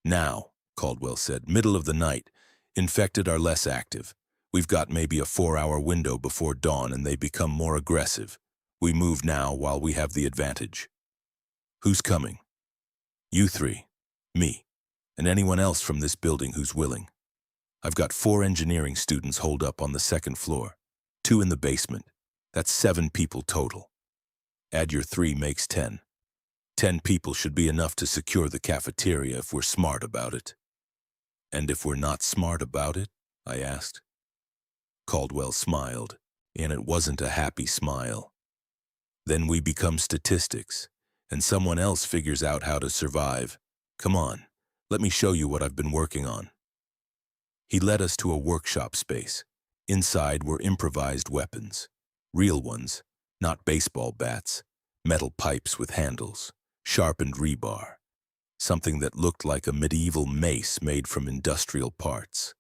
Now, Caldwell said, middle of the night. Infected are less active. We've got maybe a 4-hour window before dawn and they become more aggressive. We move now while we have the advantage. Who's coming? You three. Me. And anyone else from this building who's willing. I've got 4 engineering students holed up on the 2nd floor, 2 in the basement. That's 7 people total. Add your 3 makes 10. 10 people should be enough to secure the cafeteria if we're smart about it. And if we're not smart about it? I asked. Caldwell smiled, and it wasn't a happy smile. Then we become statistics, and someone else figures out how to survive. Come on, let me show you what I've been working on. He led us to a workshop space. Inside were improvised weapons. Real ones, not baseball bats. Metal pipes with handles. Sharpened rebar. Something that looked like a medieval mace made from industrial parts.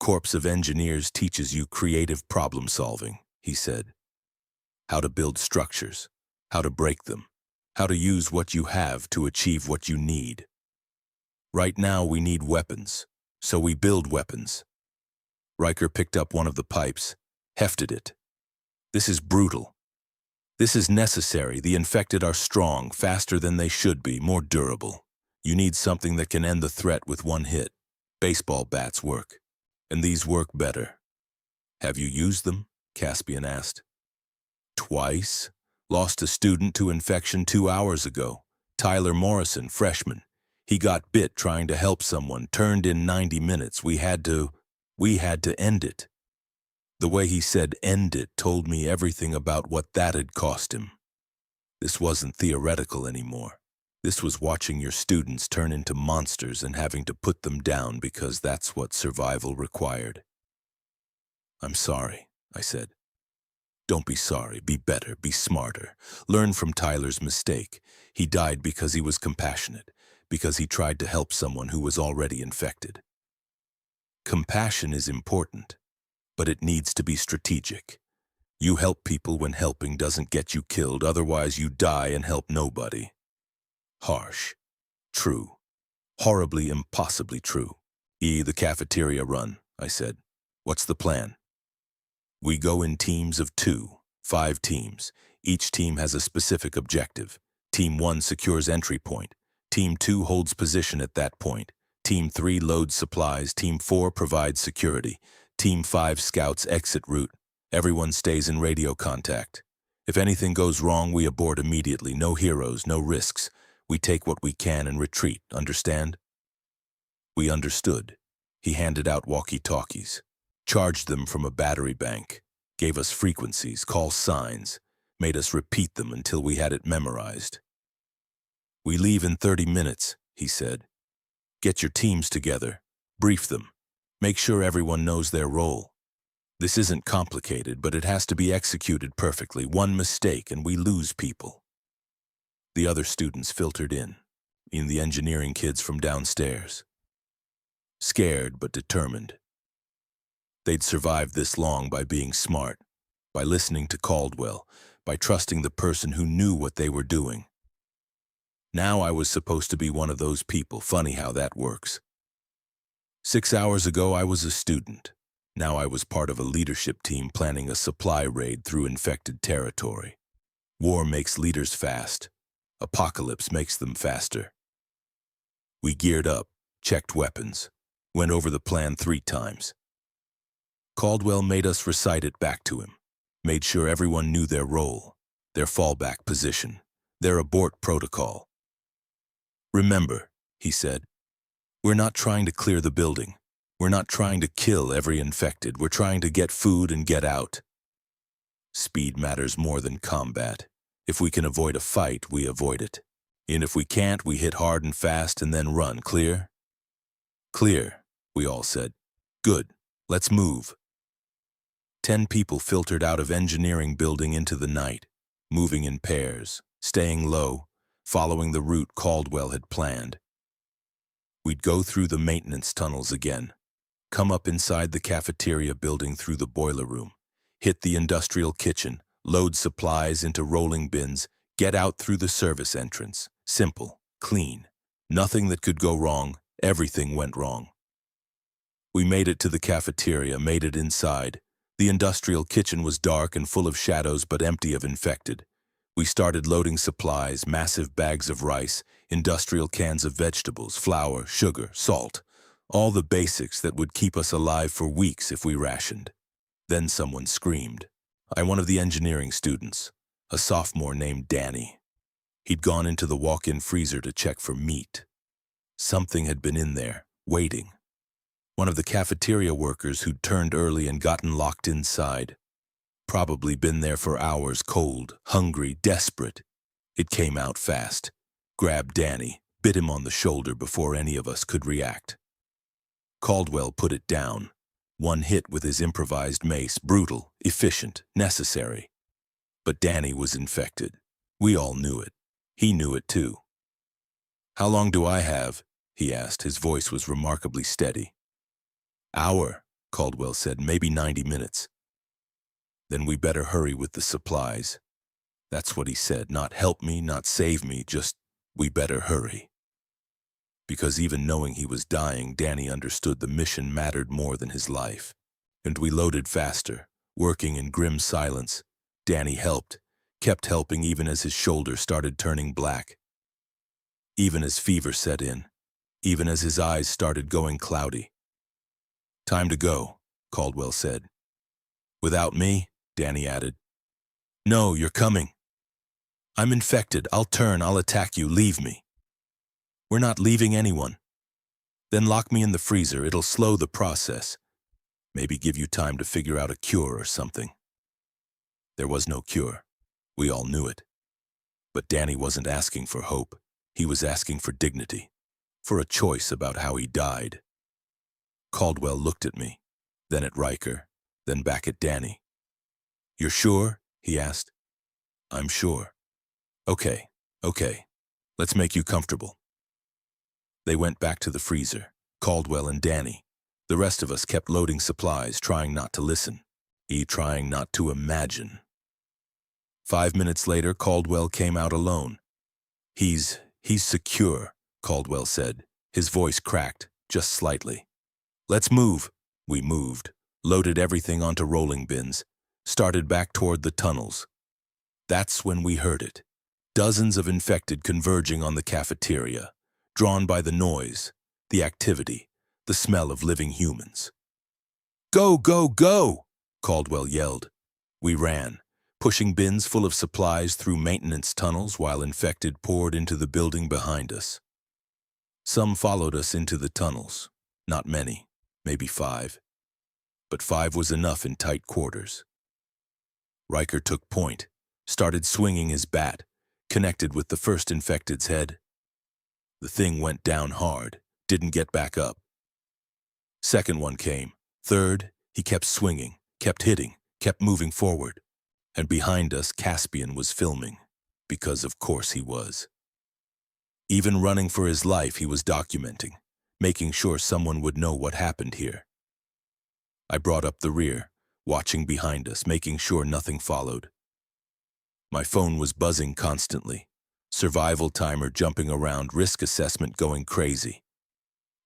Corps of Engineers teaches you creative problem solving, he said. How to build structures, how to break them, how to use what you have to achieve what you need. Right now we need weapons, so we build weapons. Riker picked up one of the pipes, hefted it. This is brutal. This is necessary. The infected are strong, faster than they should be, more durable. You need something that can end the threat with one hit. Baseball bats work, and these work better. Have you used them? Caspian asked. Twice. Lost a student to infection 2 hours ago. Tyler Morrison, freshman. He got bit trying to help someone, turned in 90 minutes. We had to end it. The way he said end it told me everything about what that had cost him. This wasn't theoretical anymore. This was watching your students turn into monsters and having to put them down because that's what survival required. I'm sorry, I said. Don't be sorry, be better, be smarter. Learn from Tyler's mistake. He died because he was compassionate, because he tried to help someone who was already infected. Compassion is important, but it needs to be strategic. You help people when helping doesn't get you killed, otherwise you die and help nobody. Harsh. True. Horribly, impossibly true. The cafeteria run, I said. What's the plan? We go in teams of 2, 5 teams. Each team has a specific objective. Team 1 secures entry point. Team 2 holds position at that point. Team 3 loads supplies. Team 4 provides security. Team 5 scouts exit route. Everyone stays in radio contact. If anything goes wrong, we abort immediately. No heroes, no risks. We take what we can and retreat, understand? We understood. He handed out walkie-talkies, charged them from a battery bank, gave us frequencies, call signs, made us repeat them until we had it memorized. We leave in 30 minutes, he said. Get your teams together, brief them, make sure everyone knows their role. This isn't complicated, but it has to be executed perfectly. One mistake and we lose people. The other students filtered in the engineering kids from downstairs. Scared but determined. They'd survived this long by being smart, by listening to Caldwell, by trusting the person who knew what they were doing. Now I was supposed to be one of those people. Funny how that works. 6 hours ago I was a student. Now I was part of a leadership team planning a supply raid through infected territory. War makes leaders fast. Apocalypse makes them faster. We geared up, checked weapons, went over the plan 3 times. Caldwell made us recite it back to him, made sure everyone knew their role, their fallback position, their abort protocol. Remember, he said, we're not trying to clear the building. We're not trying to kill every infected. We're trying to get food and get out. Speed matters more than combat. If we can avoid a fight, we avoid it. And if we can't, we hit hard and fast and then run. Clear? Clear, we all said. Good. Let's move. 10 people filtered out of engineering building into the night, moving in pairs, staying low, following the route Caldwell had planned. We'd go through the maintenance tunnels again, come up inside the cafeteria building through the boiler room, hit the industrial kitchen, load supplies into rolling bins, get out through the service entrance. Simple, clean, nothing that could go wrong. Everything went wrong. We made it to the cafeteria, made it inside. The industrial kitchen was dark and full of shadows but empty of infected. We started loading supplies, massive bags of rice, industrial cans of vegetables, flour, sugar, salt, all the basics that would keep us alive for weeks if we rationed. Then someone screamed. One of the engineering students, a sophomore named Danny. He'd gone into the walk-in freezer to check for meat. Something had been in there, waiting. One of the cafeteria workers who'd turned early and gotten locked inside. Probably been there for hours, cold, hungry, desperate. It came out fast, grabbed Danny, bit him on the shoulder before any of us could react. Caldwell put it down. One hit with his improvised mace, brutal, efficient, necessary. But Danny was infected. We all knew it. He knew it too. How long do I have? He asked. His voice was remarkably steady. Hour, Caldwell said, maybe 90 minutes. Then we better hurry with the supplies. That's what he said, not help me, not save me, just we better hurry. Because even knowing he was dying, Danny understood the mission mattered more than his life. And we loaded faster, working in grim silence. Danny helped, kept helping even as his shoulder started turning black. Even as fever set in, even as his eyes started going cloudy. Time to go, Caldwell said. Without me, Danny added. No, you're coming. I'm infected. I'll turn. I'll attack you. Leave me. We're not leaving anyone. Then lock me in the freezer. It'll slow the process. Maybe give you time to figure out a cure or something. There was no cure. We all knew it. But Danny wasn't asking for hope. He was asking for dignity, for a choice about how he died. Caldwell looked at me, then at Riker, then back at Danny. You're sure? He asked. I'm sure. Okay. Let's make you comfortable. They went back to the freezer, Caldwell and Danny. The rest of us kept loading supplies, trying not to listen. Trying not to imagine. 5 minutes later, Caldwell came out alone. He's He's secure, Caldwell said. His voice cracked, just slightly. Let's move. We moved, loaded everything onto rolling bins, started back toward the tunnels. That's when we heard it. Dozens of infected converging on the cafeteria, drawn by the noise, the activity, the smell of living humans. Go, go, go! Caldwell yelled. We ran, pushing bins full of supplies through maintenance tunnels while infected poured into the building behind us. Some followed us into the tunnels. Not many, maybe 5. But 5 was enough in tight quarters. Riker took point, started swinging his bat, connected with the first infected's head. The thing went down hard, didn't get back up. Second one came. Third, he kept swinging, kept hitting, kept moving forward. And behind us, Caspian was filming, because of course he was. Even running for his life, he was documenting, making sure someone would know what happened here. I brought up the rear, watching behind us, making sure nothing followed. My phone was buzzing constantly, survival timer jumping around, risk assessment going crazy.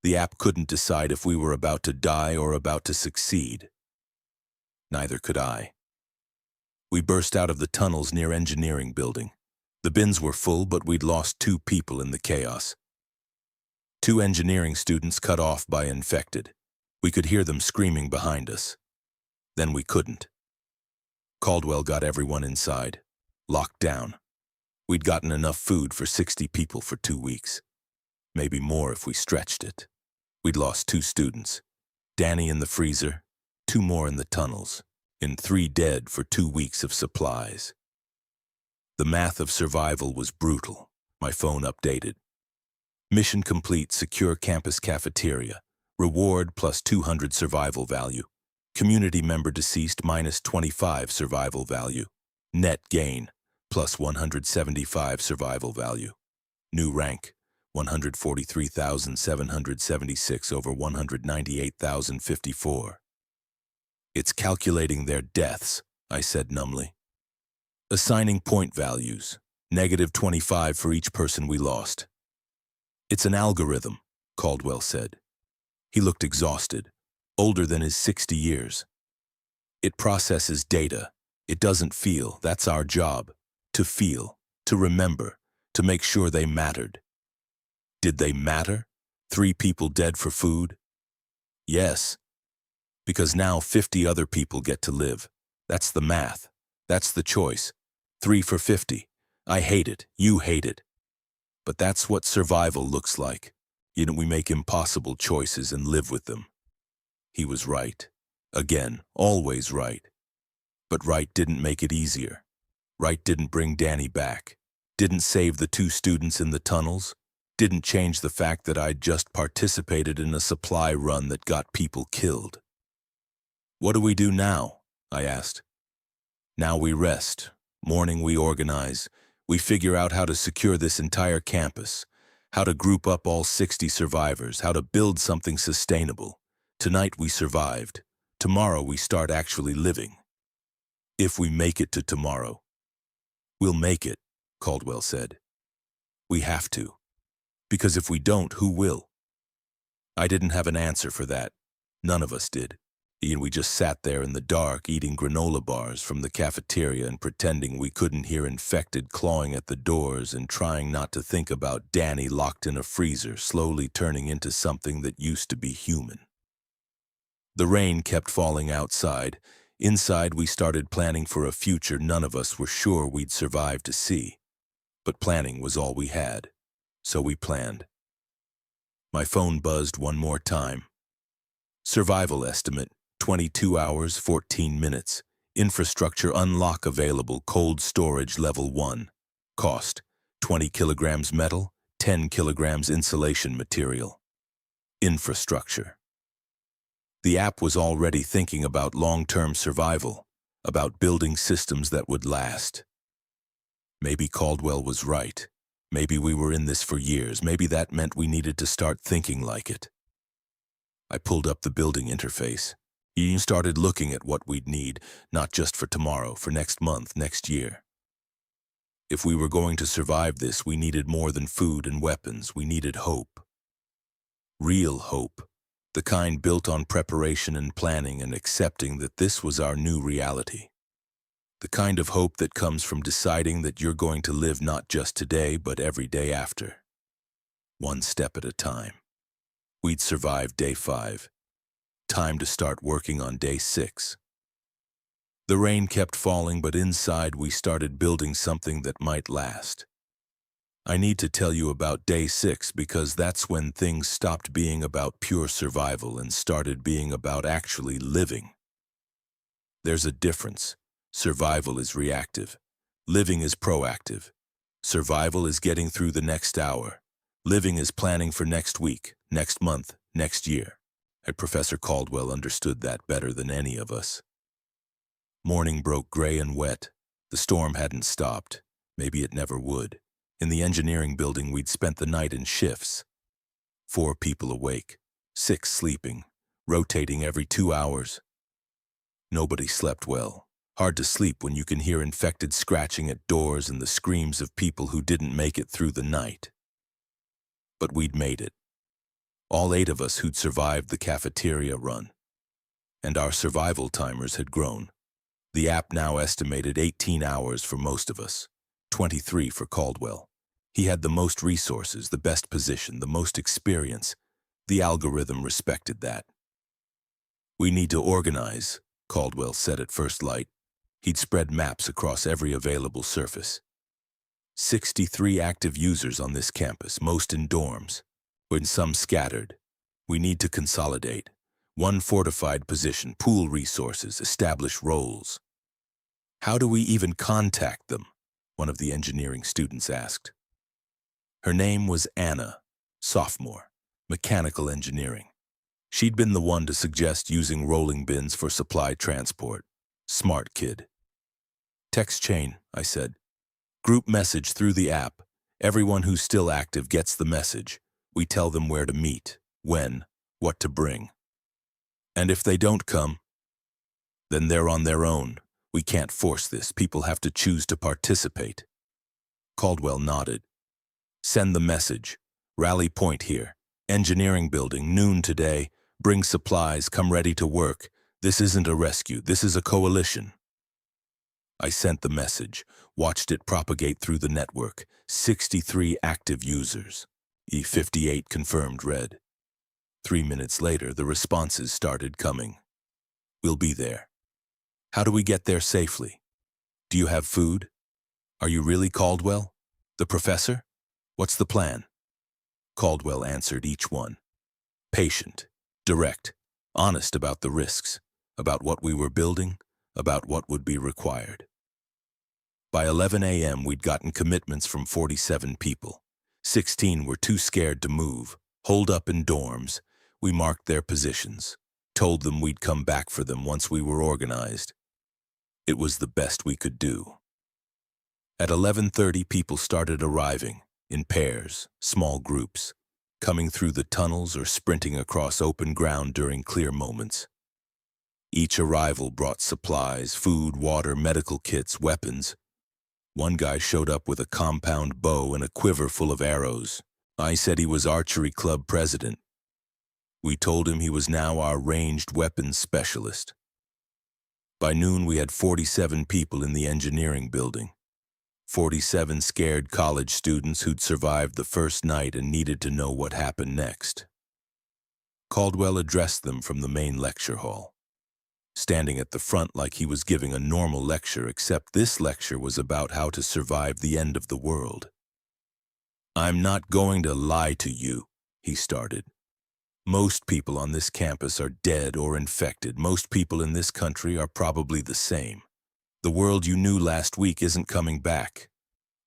The app couldn't decide if we were about to die or about to succeed. Neither could I. We burst out of the tunnels near engineering building. The bins were full, but we'd lost 2 people in the chaos. 2 engineering students cut off by infected. We could hear them screaming behind us. Then we couldn't. Caldwell got everyone inside, locked down. We'd gotten enough food for 60 people for 2 weeks. Maybe more if we stretched it. We'd lost 2 students. Danny in the freezer, 2 more in the tunnels, and 3 dead for 2 weeks of supplies. The math of survival was brutal. My phone updated. Mission complete, secure campus cafeteria. Reward plus 200 survival value. Community member deceased minus 25 survival value. Net gain plus 175 survival value. New rank 143,776 over 198,054. It's calculating their deaths, I said numbly. Assigning point values, -25 for each person we lost. It's an algorithm, Caldwell said. He looked exhausted, older than his 60 years. It processes data. It doesn't feel. That's our job. To feel, to remember, to make sure they mattered. Did they matter? 3 people dead for food? Yes. Because now 50 other people get to live. That's the math. That's the choice. 3 for 50. I hate it. You hate it. But that's what survival looks like. We make impossible choices and live with them. He was right. Again, always right. But right didn't make it easier. Right didn't bring Danny back. Didn't save the 2 students in the tunnels. Didn't change the fact that I'd just participated in a supply run that got people killed. What do we do now? I asked. Now we rest. Morning we organize. We figure out how to secure this entire campus, how to group up all 60 survivors, how to build something sustainable. Tonight we survived. Tomorrow we start actually living. If we make it to tomorrow. We'll make it, Caldwell said. We have to. Because if we don't, who will? I didn't have an answer for that. None of us did. We just sat there in the dark eating granola bars from the cafeteria and pretending we couldn't hear infected clawing at the doors and trying not to think about Danny locked in a freezer, slowly turning into something that used to be human. The rain kept falling outside. Inside, we started planning for a future none of us were sure we'd survive to see. But planning was all we had. So we planned. My phone buzzed one more time. Survival estimate, 22 hours, 14 minutes. Infrastructure unlock available, cold storage level 1. Cost, 20 kilograms metal, 10 kilograms insulation material. Infrastructure. The app was already thinking about long-term survival, about building systems that would last. Maybe Caldwell was right. Maybe we were in this for years. Maybe that meant we needed to start thinking like it. I pulled up the building interface. You started looking at what we'd need, not just for tomorrow, for next month, next year. If we were going to survive this, we needed more than food and weapons. We needed hope. Real hope. The kind built on preparation and planning and accepting that this was our new reality. The kind of hope that comes from deciding that you're going to live not just today, but every day after. One step at a time. We'd survived day 5. Time to start working on day 6. The rain kept falling, but inside we started building something that might last. I need to tell you about day 6 because that's when things stopped being about pure survival and started being about actually living. There's a difference. Survival is reactive. Living is proactive. Survival is getting through the next hour. Living is planning for next week, next month, next year. And Professor Caldwell understood that better than any of us. Morning broke gray and wet. The storm hadn't stopped. Maybe it never would. In the engineering building, we'd spent the night in shifts. 4 people awake, 6 sleeping, rotating every 2 hours. Nobody slept well. Hard to sleep when you can hear infected scratching at doors and the screams of people who didn't make it through the night. But we'd made it. All 8 of us who'd survived the cafeteria run. And our survival timers had grown. The app now estimated 18 hours for most of us, 23 for Caldwell. He had the most resources, the best position, the most experience. The algorithm respected that. We need to organize, Caldwell said at first light. He'd spread maps across every available surface. 63 active users on this campus, most in dorms, when some scattered. We need to consolidate. 1 fortified position, pool resources, establish roles. How do we even contact them? One of the engineering students asked. Her name was Anna, sophomore, mechanical engineering. She'd been the one to suggest using rolling bins for supply transport. Smart kid. Text chain, I said. Group message through the app. Everyone who's still active gets the message. We tell them where to meet, when, what to bring. And if they don't come, then they're on their own. We can't force this. People have to choose to participate. Caldwell nodded. Send the message. Rally point here. Engineering building, noon today. Bring supplies, come ready to work. This isn't a rescue, this is a coalition. I sent the message, watched it propagate through the network. 63 active users. E58 confirmed read. 3 minutes later, the responses started coming. We'll be there. How do we get there safely? Do you have food? Are you really Caldwell? The professor? What's the plan? Caldwell answered each one. Patient, direct, honest about the risks, about what we were building, about what would be required. By 11 a.m., we'd gotten commitments from 47 people. 16 were too scared to move, holed up in dorms. We marked their positions, told them we'd come back for them once we were organized. It was the best we could do. At 11:30, people started arriving, in pairs, small groups, coming through the tunnels or sprinting across open ground during clear moments. Each arrival brought supplies, food, water, medical kits, weapons. One guy showed up with a compound bow and a quiver full of arrows. I said he was archery club president. We told him he was now our ranged weapons specialist. By noon, we had 47 people in the engineering building. 47 scared college students who'd survived the first night and needed to know what happened next. Caldwell addressed them from the main lecture hall, standing at the front like he was giving a normal lecture, except this lecture was about how to survive the end of the world. I'm not going to lie to you, he started. Most people on this campus are dead or infected. Most people in this country are probably the same. The world you knew last week isn't coming back.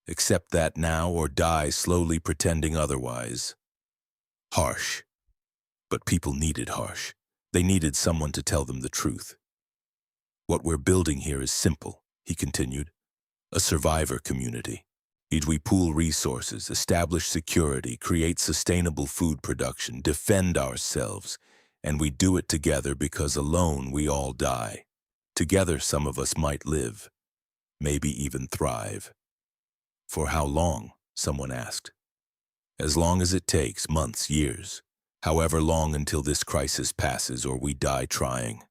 Accept that now or die slowly pretending otherwise. Harsh. But people needed harsh. They needed someone to tell them the truth. What we're building here is simple, he continued. A survivor community. We pool resources, establish security, create sustainable food production, defend ourselves, and we do it together because alone we all die. Together some of us might live, maybe even thrive. For how long? Someone asked. As long as it takes, months, years. However long until this crisis passes or we die trying.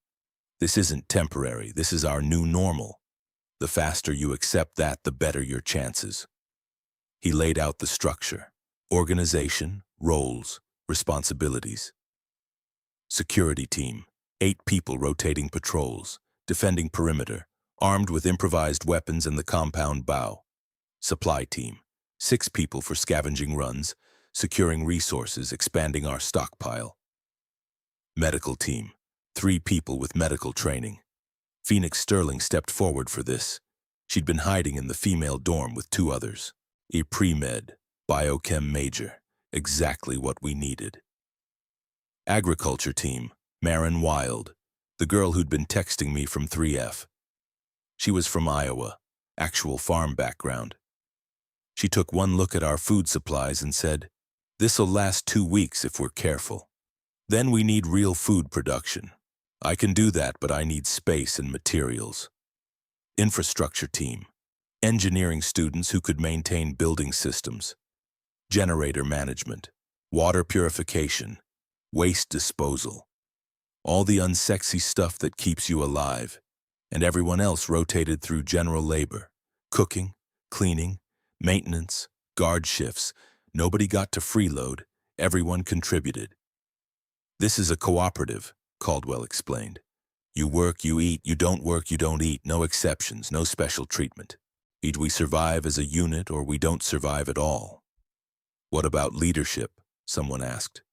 This isn't temporary, this is our new normal. The faster you accept that, the better your chances. He laid out the structure, organization, roles, responsibilities. Security team, 8 people rotating patrols, defending perimeter, armed with improvised weapons and the compound bow. Supply team, 6 people for scavenging runs, securing resources, expanding our stockpile. Medical team, 3 people with medical training. Phoenix Sterling stepped forward for this. She'd been hiding in the female dorm with 2 others. A pre-med, biochem major, exactly what we needed. Agriculture team, Maren Wild, the girl who'd been texting me from 3F. She was from Iowa, actual farm background. She took one look at our food supplies and said, "This'll last 2 weeks if we're careful. Then we need real food production. I can do that, but I need space and materials." Infrastructure team, engineering students who could maintain building systems, generator management, water purification, waste disposal, all the unsexy stuff that keeps you alive, and everyone else rotated through general labor, cooking, cleaning, maintenance, guard shifts. Nobody got to freeload, everyone contributed. "This is a cooperative," Caldwell explained. "You work, you eat, you don't work, you don't eat, no exceptions, no special treatment. Either we survive as a unit or we don't survive at all." "What about leadership?" someone asked.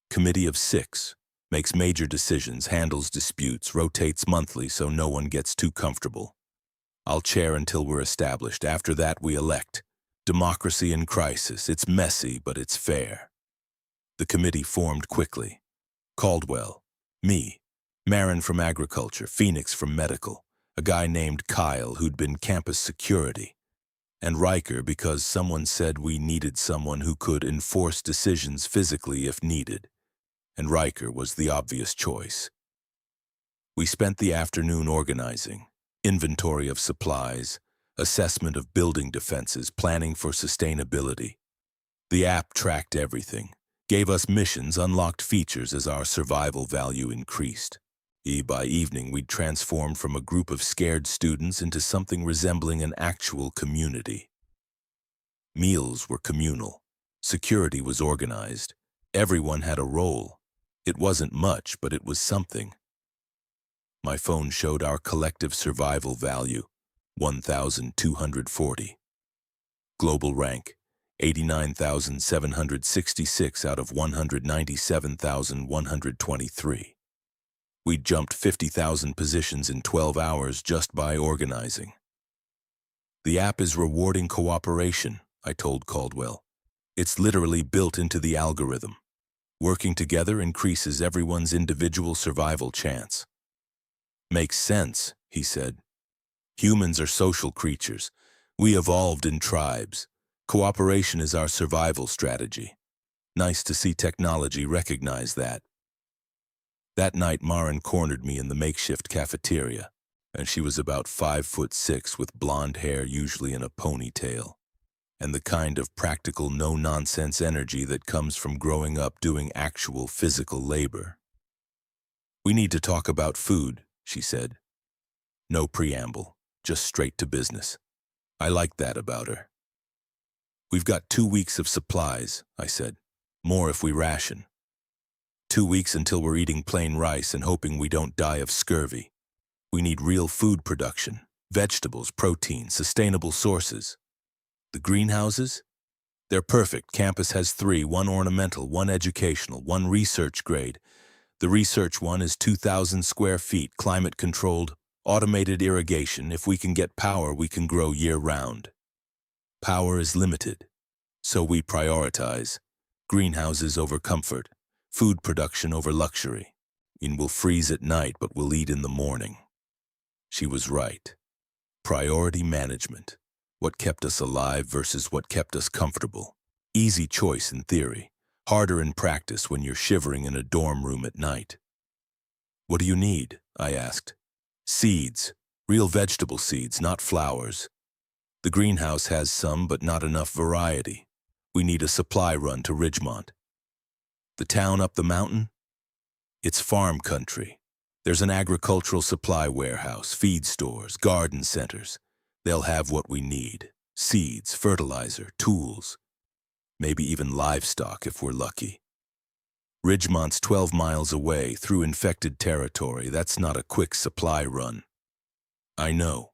"Committee of 6, makes major decisions, handles disputes, rotates monthly so no one gets too comfortable. I'll chair until we're established. After that we elect. Democracy in crisis. It's messy, but it's fair." The committee formed quickly. Caldwell, me, Maren from agriculture, Phoenix from medical, a guy named Kyle who'd been campus security, and Riker because someone said we needed someone who could enforce decisions physically if needed, and Riker was the obvious choice. We spent the afternoon organizing, inventory of supplies, assessment of building defenses, planning for sustainability. The app tracked everything, gave us missions, unlocked features as our survival value increased. By evening, we'd transformed from a group of scared students into something resembling an actual community. Meals were communal. Security was organized. Everyone had a role. It wasn't much, but it was something. My phone showed our collective survival value, 1,240. Global rank, 89,766 out of 197,123. We'd jumped 50,000 positions in 12 hours just by organizing. "The app is rewarding cooperation," I told Caldwell. "It's literally built into the algorithm. Working together increases everyone's individual survival chance." "Makes sense," he said. "Humans are social creatures. We evolved in tribes. Cooperation is our survival strategy. Nice to see technology recognize that." That night, Maren cornered me in the makeshift cafeteria, and she was about 5'6" with blonde hair, usually in a ponytail, and the kind of practical, no-nonsense energy that comes from growing up doing actual physical labor. "We need to talk about food," she said. No preamble, just straight to business. I liked that about her. "We've got 2 weeks of supplies," I said. "More if we ration. 2 weeks until we're eating plain rice and hoping we don't die of scurvy. We need real food production, vegetables, protein, sustainable sources. The greenhouses? They're perfect. Campus has 3, 1 ornamental, 1 educational, 1 research grade. The research one is 2,000 square feet, climate-controlled, automated irrigation. If we can get power, we can grow year-round. Power is limited, so we prioritize. Greenhouses over comfort. Food production over luxury. We'll freeze at night, but we'll eat in the morning." She was right. Priority management. What kept us alive versus what kept us comfortable. Easy choice in theory. Harder in practice when you're shivering in a dorm room at night. "What do you need?" I asked. "Seeds. Real vegetable seeds, not flowers." The greenhouse has some, but not enough variety. We need a supply run to Ridgemont. The town up the mountain? It's farm country. There's an agricultural supply warehouse, feed stores, garden centers. They'll have what we need. Seeds, fertilizer, tools. Maybe even livestock if we're lucky. Ridgemont's 12 miles away through infected territory. That's not a quick supply run. I know.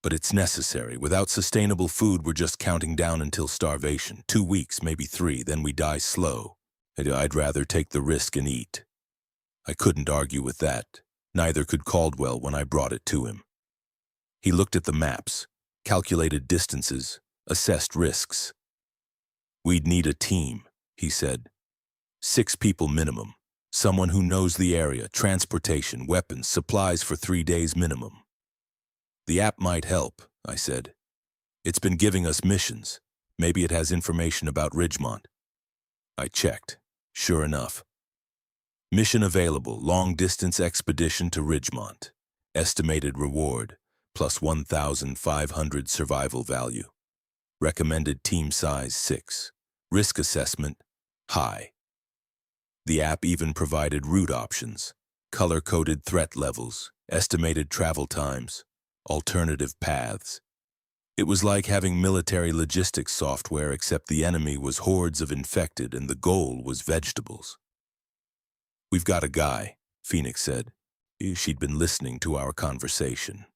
But it's necessary. Without sustainable food, we're just counting down until starvation. 2 weeks, maybe 3, then we die slow. I'd rather take the risk and eat. I couldn't argue with that. Neither could Caldwell when I brought it to him. He looked at the maps, calculated distances, assessed risks. We'd need a team, he said. 6 people minimum. Someone who knows the area, transportation, weapons, supplies for 3 days minimum. The app might help, I said. It's been giving us missions. Maybe it has information about Ridgemont. I checked. Sure enough. Mission available, long-distance expedition to Ridgemont. Estimated reward, plus 1,500 survival value. Recommended team size 6. Risk assessment, high. The app even provided route options, color-coded threat levels, estimated travel times, alternative paths. It was like having military logistics software, except the enemy was hordes of infected and the goal was vegetables. We've got a guy, Phoenix said. She'd been listening to our conversation.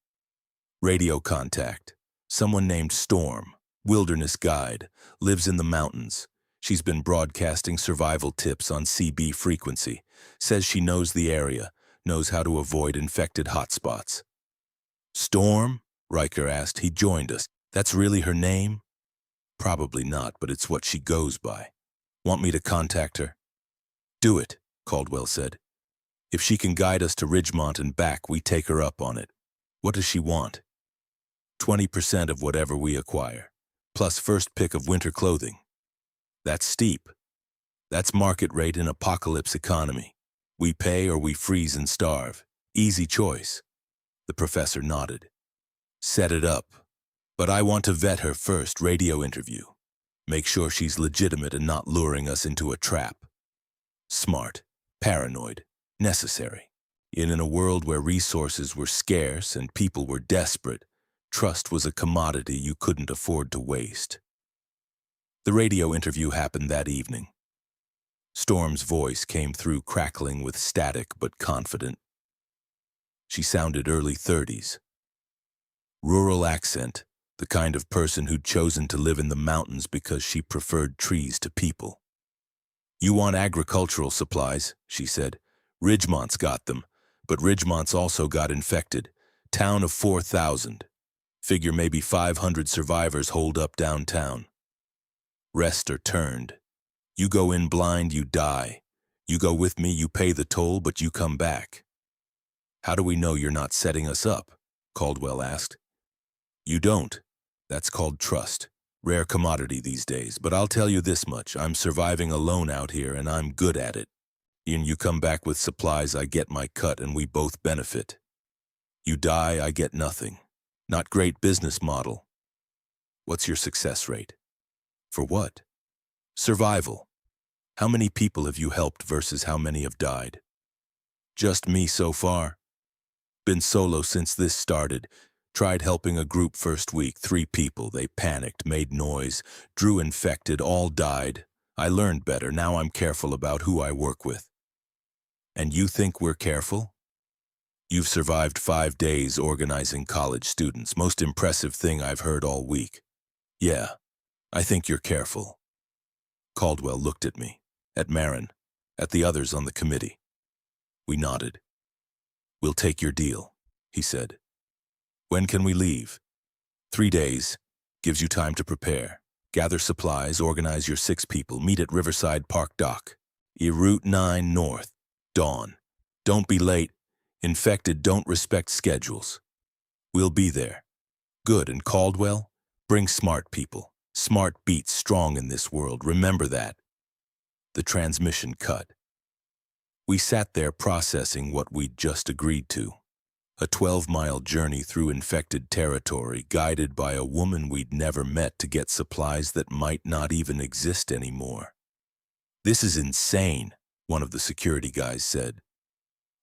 Radio contact. Someone named Storm, wilderness guide, lives in the mountains. She's been broadcasting survival tips on CB frequency. Says she knows the area, knows how to avoid infected hotspots. Storm? Riker asked. He joined us. That's really her name? Probably not, but it's what she goes by. Want me to contact her? Do it, Caldwell said. If she can guide us to Ridgemont and back, we take her up on it. What does she want? 20% of whatever we acquire, plus first pick of winter clothing. That's steep. That's market rate in apocalypse economy. We pay or we freeze and starve. Easy choice. The professor nodded. Set it up. But I want to vet her first, radio interview. Make sure she's legitimate and not luring us into a trap. Smart, paranoid, necessary. In a world where resources were scarce and people were desperate, trust was a commodity you couldn't afford to waste. The radio interview happened that evening. Storm's voice came through crackling with static but confident. She sounded early 30s. Rural accent, the kind of person who'd chosen to live in the mountains because she preferred trees to people. You want agricultural supplies, she said. Ridgemont's got them, but Ridgemont's also got infected. Town of 4,000. Figure maybe 500 survivors holed up downtown. Rest are turned. You go in blind, you die. You go with me, you pay the toll, but you come back. How do we know you're not setting us up? Caldwell asked. You don't. That's called trust. Rare commodity these days, but I'll tell you this much. I'm surviving alone out here, and I'm good at it. And you come back with supplies, I get my cut, and we both benefit. You die, I get nothing. Not great business model. What's your success rate? For what? Survival. How many people have you helped versus how many have died? Just me so far. Been solo since this started. Tried helping a group first week, 3 people. They panicked, made noise, drew infected, all died. I learned better. Now I'm careful about who I work with. And you think we're careful? You've survived 5 days organizing college students. Most impressive thing I've heard all week. Yeah, I think you're careful. Caldwell looked at me, at Marin, at the others on the committee. We nodded. We'll take your deal, he said. When can we leave? 3 days. Gives you time to prepare. Gather supplies, organize your 6 people, meet at Riverside Park Dock. Route 9 North. Dawn. Don't be late. Infected don't respect schedules. We'll be there. Good, and Caldwell? Bring smart people. Smart beats strong in this world, remember that. The transmission cut. We sat there processing what we'd just agreed to. A 12-mile journey through infected territory, guided by a woman we'd never met to get supplies that might not even exist anymore. "This is insane," one of the security guys said.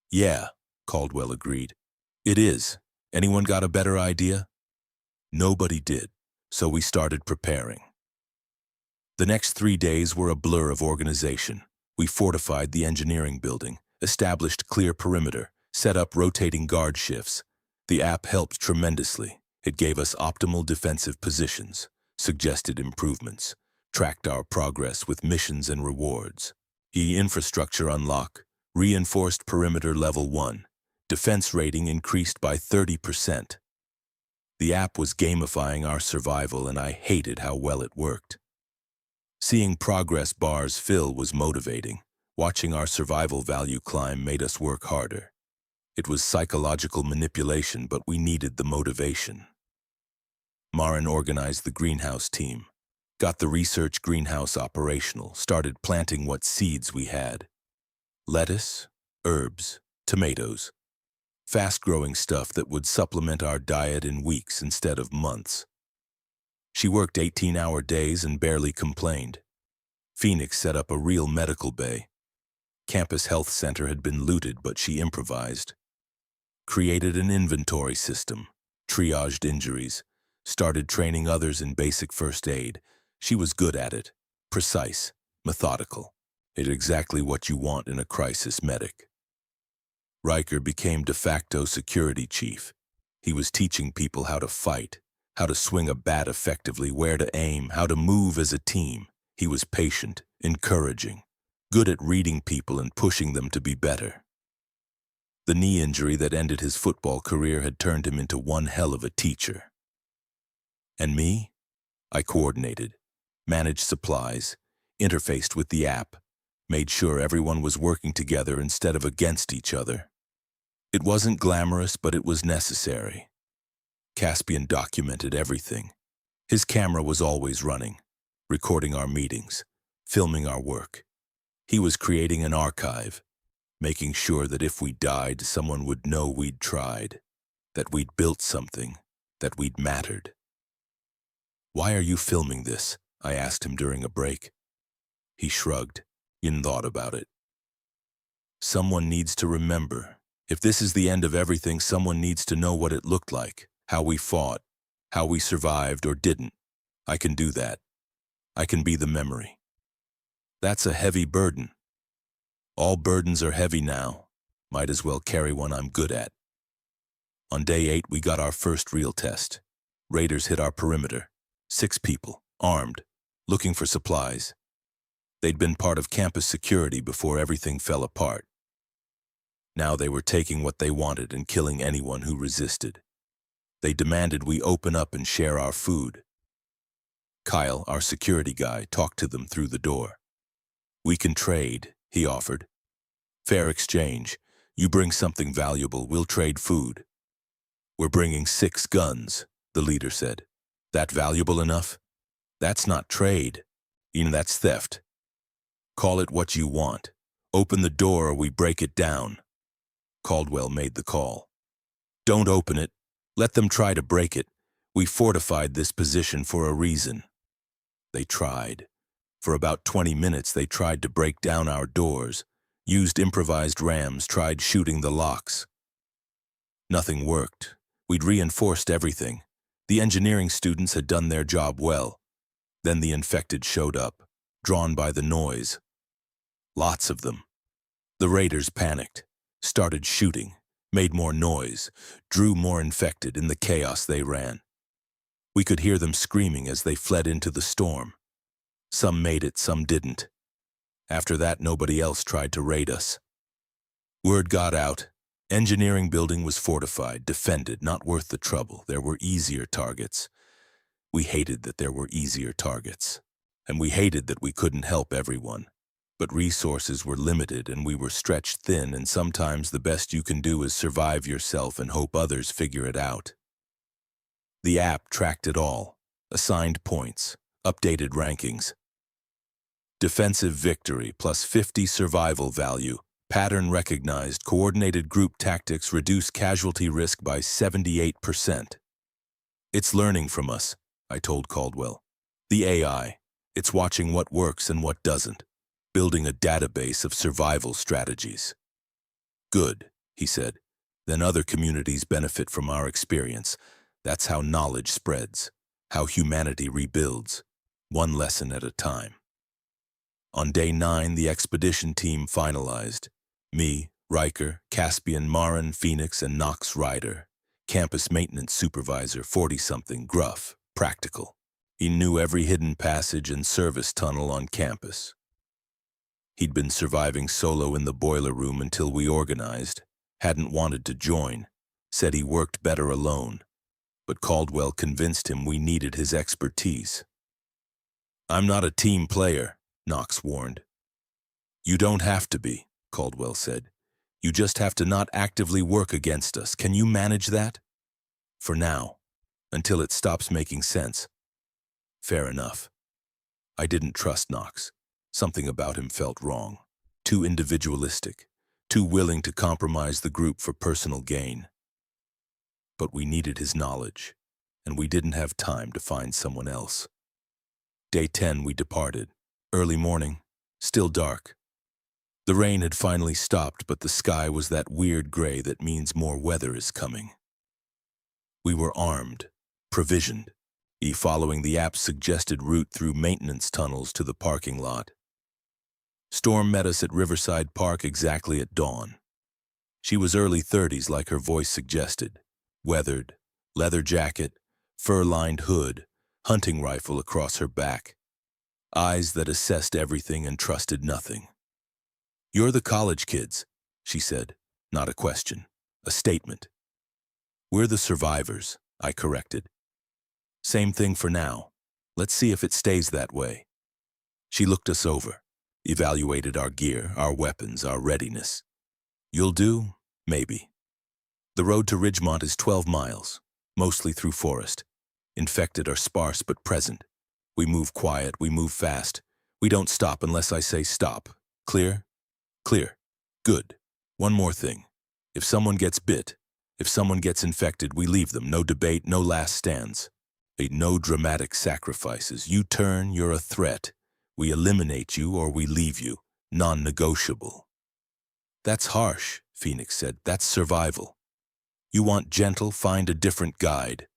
"Yeah," Caldwell agreed. "It is. Anyone got a better idea?" Nobody did, so we started preparing. The next 3 days were a blur of organization. We fortified the engineering building, established clear perimeter, set up rotating guard shifts. The app helped tremendously. It gave us optimal defensive positions, suggested improvements, tracked our progress with missions and rewards. Infrastructure unlock, reinforced perimeter level 1. Defense rating increased by 30%. The app was gamifying our survival, and I hated how well it worked. Seeing progress bars fill was motivating. Watching our survival value climb made us work harder. It was psychological manipulation, but we needed the motivation. Marin organized the greenhouse team, got the research greenhouse operational, started planting what seeds we had. Lettuce, herbs, tomatoes. Fast-growing stuff that would supplement our diet in weeks instead of months. She worked 18-hour days and barely complained. Phoenix set up a real medical bay. Campus health center had been looted, but she improvised. Created an inventory system, triaged injuries, started training others in basic first aid. She was good at it, precise, methodical. It's exactly what you want in a crisis medic. Riker became de facto security chief. He was teaching people how to fight, how to swing a bat effectively, where to aim, how to move as a team. He was patient, encouraging, good at reading people and pushing them to be better. The knee injury that ended his football career had turned him into one hell of a teacher. And me? I coordinated, managed supplies, interfaced with the app, made sure everyone was working together instead of against each other. It wasn't glamorous, but it was necessary. Caspian documented everything. His camera was always running, recording our meetings, filming our work. He was creating an archive, making sure that if we died, someone would know we'd tried, that we'd built something, that we'd mattered. "Why are you filming this?" I asked him during a break. He shrugged, and thought about it. "Someone needs to remember. If this is the end of everything, someone needs to know what it looked like, how we fought, how we survived or didn't. I can do that. I can be the memory." "That's a heavy burden." "All burdens are heavy now. Might as well carry one I'm good at." On day 8, we got our first real test. Raiders hit our perimeter. 6 people, armed, looking for supplies. They'd been part of campus security before everything fell apart. Now they were taking what they wanted and killing anyone who resisted. They demanded we open up and share our food. Kyle, our security guy, talked to them through the door. "We can trade," he offered. "Fair exchange. You bring something valuable, we'll trade food." "We're bringing 6 guns," the leader said. "That valuable enough?" "That's not trade. That's theft. Call it what you want. Open the door or we break it down." Caldwell made the call. "Don't open it. Let them try to break it. We fortified this position for a reason." They tried. For about 20 minutes they tried to break down our doors, used improvised rams, tried shooting the locks. Nothing worked. We'd reinforced everything. The engineering students had done their job well. Then the infected showed up, drawn by the noise. Lots of them. The raiders panicked, started shooting, made more noise, drew more infected. In the chaos they ran. We could hear them screaming as they fled into the storm. Some made it, some didn't. After that, nobody else tried to raid us. Word got out. Engineering building was fortified, defended, not worth the trouble. There were easier targets. We hated that there were easier targets. And we hated that we couldn't help everyone. But resources were limited and we were stretched thin, and sometimes the best you can do is survive yourself and hope others figure it out. The app tracked it all, assigned points, updated rankings. Defensive victory plus 50 survival value, Pattern recognized. Coordinated group tactics reduce casualty risk by 78%. It's learning from us, I told Caldwell. The AI, it's watching what works and what doesn't, building a database of survival strategies. Good, he said. Then other communities benefit from our experience. That's how knowledge spreads, how humanity rebuilds, one lesson at a time. On day 9, the expedition team finalized. Me, Riker, Caspian, Marin, Phoenix, and Knox Ryder. Campus maintenance supervisor, 40-something, gruff, practical. He knew every hidden passage and service tunnel on campus. He'd been surviving solo in the boiler room until we organized, hadn't wanted to join, said he worked better alone, but Caldwell convinced him we needed his expertise. I'm not a team player, Knox warned. You don't have to be, Caldwell said. You just have to not actively work against us. Can you manage that? For now, until it stops making sense. Fair enough. I didn't trust Knox. Something about him felt wrong. Too individualistic. Too willing to compromise the group for personal gain. But we needed his knowledge, and we didn't have time to find someone else. Day 10 we departed. Early morning, still dark. The rain had finally stopped, but the sky was that weird gray that means more weather is coming. We were armed, provisioned, following the app's suggested route through maintenance tunnels to the parking lot. Storm met us at Riverside Park exactly at dawn. She was early 30s like her voice suggested. Weathered, leather jacket, fur-lined hood, hunting rifle across her back. Eyes that assessed everything and trusted nothing. You're the college kids, she said, not a question, a statement. We're the survivors, I corrected. Same thing for now. Let's see if it stays that way. She looked us over, evaluated our gear, our weapons, our readiness. You'll do? Maybe. The road to Ridgemont is 12 miles, mostly through forest. Infected are sparse but present. We move quiet, we move fast. We don't stop unless I say stop. Clear? Clear. Good. One more thing. If someone gets bit, if someone gets infected, we leave them. No debate, no last stands. No dramatic sacrifices. You turn, you're a threat. We eliminate you or we leave you. Non-negotiable. That's harsh, Phoenix said. That's survival. You want gentle, find a different guide.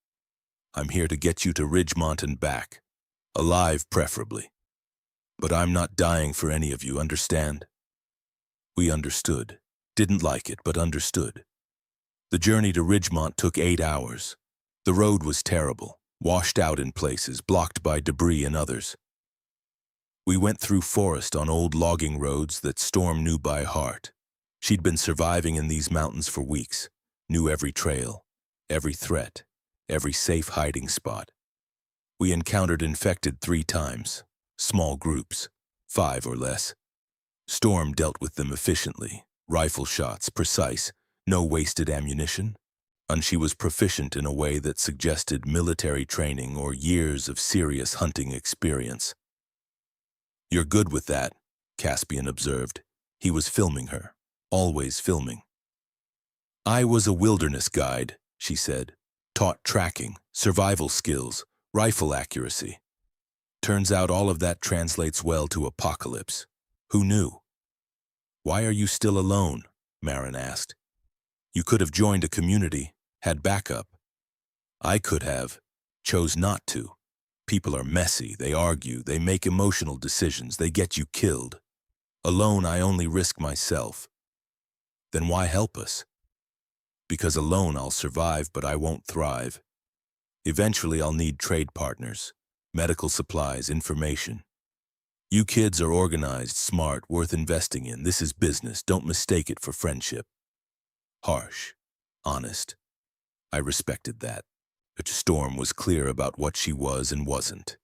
I'm here to get you to Ridgemont and back. Alive, preferably. But I'm not dying for any of you, understand? We understood. Didn't like it, but understood. The journey to Ridgemont took 8 hours. The road was terrible, washed out in places, blocked by debris and others. We went through forest on old logging roads that Storm knew by heart. She'd been surviving in these mountains for weeks, knew every trail, every threat, every safe hiding spot. We encountered infected 3 times, small groups, 5 or less. Storm dealt with them efficiently, rifle shots, precise, no wasted ammunition, and she was proficient in a way that suggested military training or years of serious hunting experience. You're good with that, Caspian observed. He was filming her, always filming. I was a wilderness guide, she said, taught tracking, survival skills, rifle accuracy. Turns out all of that translates well to apocalypse. Who knew? Why are you still alone? Marin asked. You could have joined a community, had backup. I could have, chose not to. People are messy, they argue, they make emotional decisions, they get you killed. Alone, I only risk myself. Then why help us? Because alone I'll survive, but I won't thrive. Eventually I'll need trade partners, medical supplies, information. You kids are organized, smart, worth investing in. This is business, don't mistake it for friendship. Harsh, honest. I respected that. But Storm was clear about what she was and wasn't.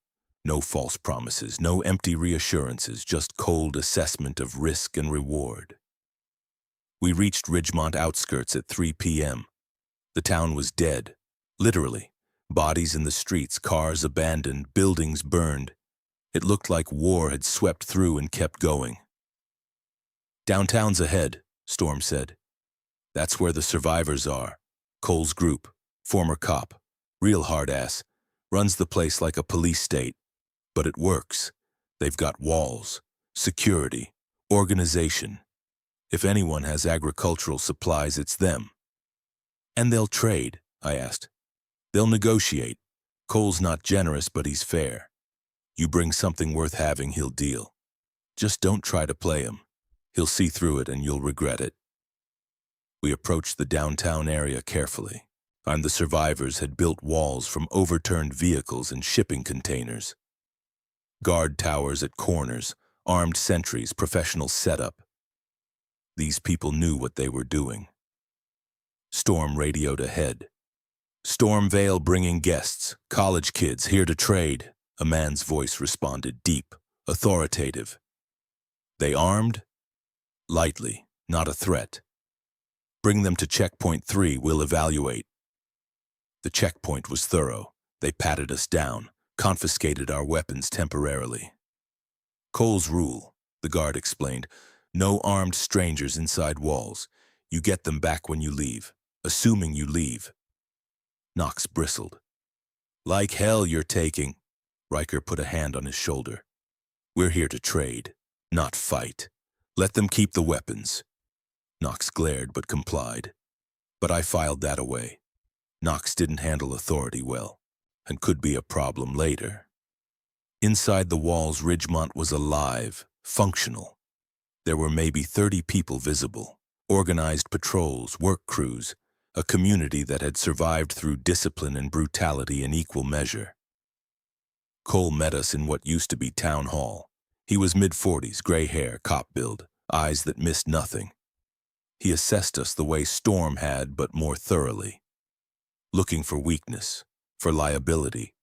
No false promises, no empty reassurances, just cold assessment of risk and reward. We reached Ridgemont outskirts at 3 p.m. The town was dead, literally. Bodies in the streets, cars abandoned, buildings burned. It looked like war had swept through and kept going. Downtown's ahead, Storm said. That's where the survivors are. Cole's group, former cop, real hard-ass, runs the place like a police state. But it works. They've got walls, security, organization. If anyone has agricultural supplies, it's them. And they'll trade, I asked. They'll negotiate. Cole's not generous, but he's fair. You bring something worth having, he'll deal. Just don't try to play him. He'll see through it and you'll regret it. We approached the downtown area carefully. The survivors had built walls from overturned vehicles and shipping containers. Guard towers at corners, armed sentries, professional setup. These people knew what they were doing. Storm radioed ahead. Stormvale bringing guests, college kids here to trade. A man's voice responded, deep, authoritative. They armed? Lightly, not a threat. Bring them to checkpoint 3, we'll evaluate. The checkpoint was thorough. They patted us down, confiscated our weapons temporarily. Cole's rule, the guard explained, no armed strangers inside walls. You get them back when you leave, assuming you leave. Knox bristled. Like hell you're taking. Riker put a hand on his shoulder. We're here to trade, not fight. Let them keep the weapons. Knox glared but complied. But I filed that away. Knox didn't handle authority well, and could be a problem later. Inside the walls, Ridgemont was alive, functional. There were maybe 30 people visible, organized patrols, work crews, a community that had survived through discipline and brutality in equal measure. Cole met us in what used to be Town Hall. He was mid-40s, gray hair, cop build, eyes that missed nothing. He assessed us the way Storm had, but more thoroughly. Looking for weakness, for liability,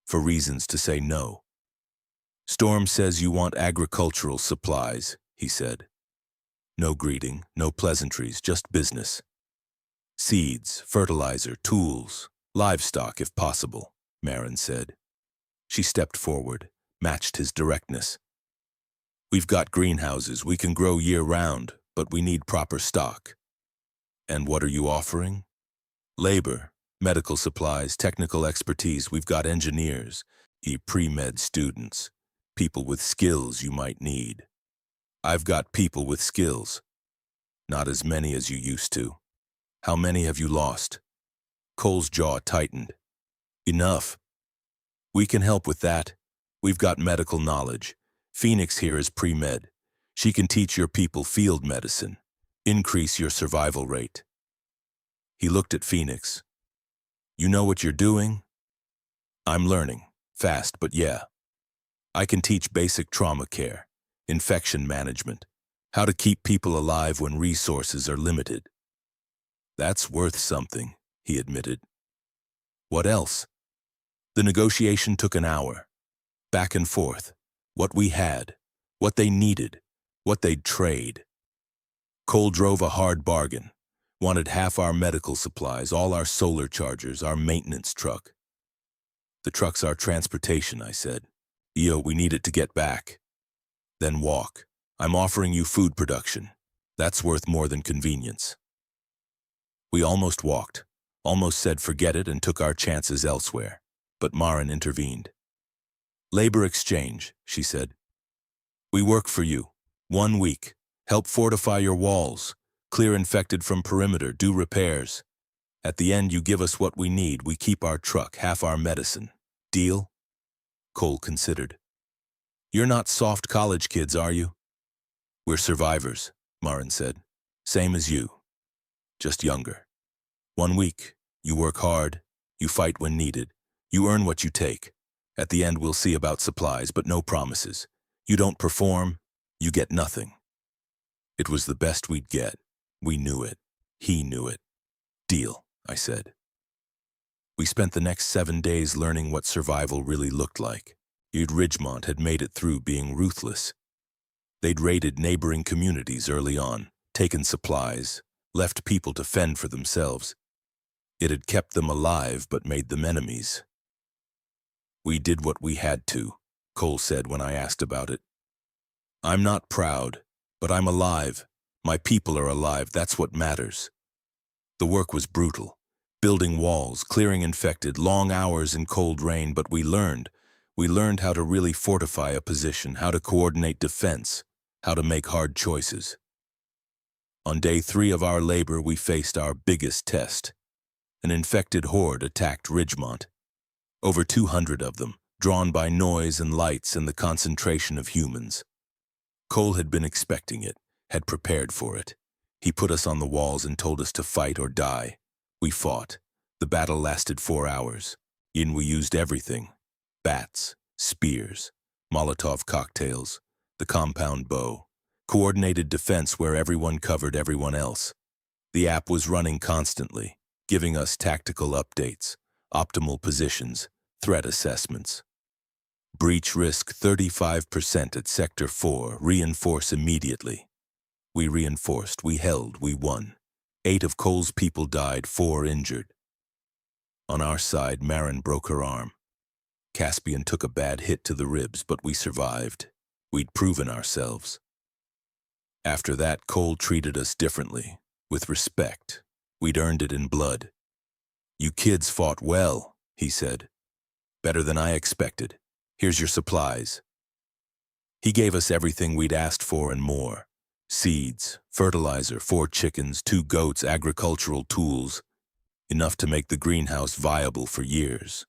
for reasons to say no. Storm says you want agricultural supplies, he said. No greeting, no pleasantries, just business. Seeds, fertilizer, tools, livestock if possible, Marin said. She stepped forward, matched his directness. We've got greenhouses, we can grow year-round, but we need proper stock. And what are you offering? Labor, medical supplies, technical expertise. We've got engineers, pre-med students, people with skills you might need. I've got people with skills. Not as many as you used to. How many have you lost? Cole's jaw tightened. Enough. We can help with that. We've got medical knowledge. Phoenix here is pre-med. She can teach your people field medicine. Increase your survival rate. He looked at Phoenix. You know what you're doing? I'm learning. Fast, but yeah. I can teach basic trauma care, infection management, how to keep people alive when resources are limited. That's worth something, he admitted. What else? The negotiation took an hour. Back and forth. What we had, what they needed, what they'd trade. Cole drove a hard bargain. Wanted half our medical supplies, all our solar chargers, our maintenance truck. The truck's our transportation, I said. We need it to get back. Then walk. I'm offering you food production. That's worth more than convenience. We almost walked, almost said forget it and took our chances elsewhere. But Marin intervened. Labor exchange, she said. We work for you. 1 week. Help fortify your walls. Clear infected from perimeter, do repairs. At the end, you give us what we need. We keep our truck, half our medicine. Deal? Cole considered. You're not soft college kids, are you? We're survivors, Marin said. Same as you. Just younger. 1 week. You work hard. You fight when needed. You earn what you take. At the end, we'll see about supplies, but no promises. You don't perform, you get nothing. It was the best we'd get. We knew it. He knew it. Deal, I said. We spent the next 7 days learning what survival really looked like. Ridgemont had made it through being ruthless. They'd raided neighboring communities early on, taken supplies, left people to fend for themselves. It had kept them alive but made them enemies. We did what we had to, Cole said when I asked about it. I'm not proud, but I'm alive, My people are alive, that's what matters. The work was brutal. Building walls, clearing infected, long hours in cold rain, but we learned. We learned how to really fortify a position, how to coordinate defense, how to make hard choices. On day 3 of our labor, we faced our biggest test. An infected horde attacked Ridgemont. Over 200 of them, drawn by noise and lights and the concentration of humans. Cole had been expecting it, had prepared for it. He put us on the walls and told us to fight or die. We fought. The battle lasted 4 hours. We used everything. Bats, spears, Molotov cocktails, the compound bow, coordinated defense where everyone covered everyone else. The app was running constantly, giving us tactical updates, optimal positions, threat assessments. Breach risk 35% at Sector 4, reinforce immediately. We reinforced, we held, we won. 8 of Cole's people died, 4 injured. On our side, Marin broke her arm. Caspian took a bad hit to the ribs, but we survived. We'd proven ourselves. After that, Cole treated us differently, with respect. We'd earned it in blood. You kids fought well, he said. Better than I expected. Here's your supplies. He gave us everything we'd asked for and more. Seeds, fertilizer, 4 chickens, 2 goats, agricultural tools. Enough to make the greenhouse viable for years.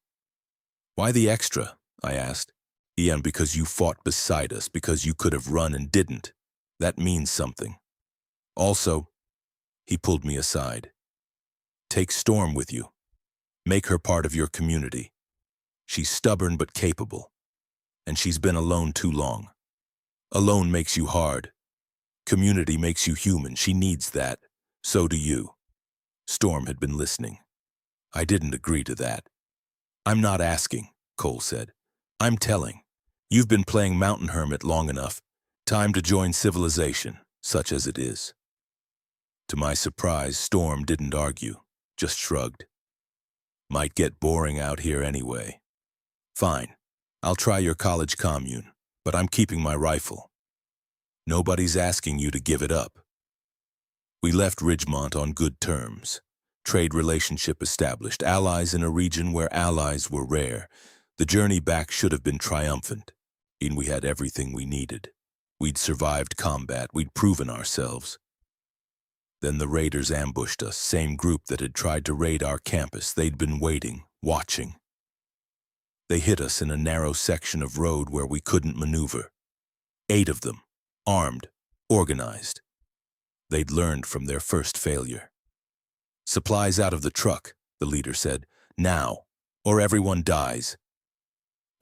Why the extra? I asked. Ian, because you fought beside us, because you could have run and didn't. That means something. Also, he pulled me aside. Take Storm with you. Make her part of your community. She's stubborn but capable. And she's been alone too long. Alone makes you hard. Community makes you human. She needs that. So do you. Storm had been listening. I didn't agree to that. I'm not asking, Cole said. I'm telling. You've been playing Mountain Hermit long enough. Time to join civilization, such as it is. To my surprise, Storm didn't argue, just shrugged. Might get boring out here anyway. Fine. I'll try your college commune, but I'm keeping my rifle. Nobody's asking you to give it up. We left Ridgemont on good terms. Trade relationship established, allies in a region where allies were rare. The journey back should have been triumphant. We had everything we needed. We'd survived combat, we'd proven ourselves. Then the raiders ambushed us, same group that had tried to raid our campus. They'd been waiting, watching. They hit us in a narrow section of road where we couldn't maneuver. 8 of them, armed, organized. They'd learned from their first failure. Supplies out of the truck, the leader said, now, or everyone dies.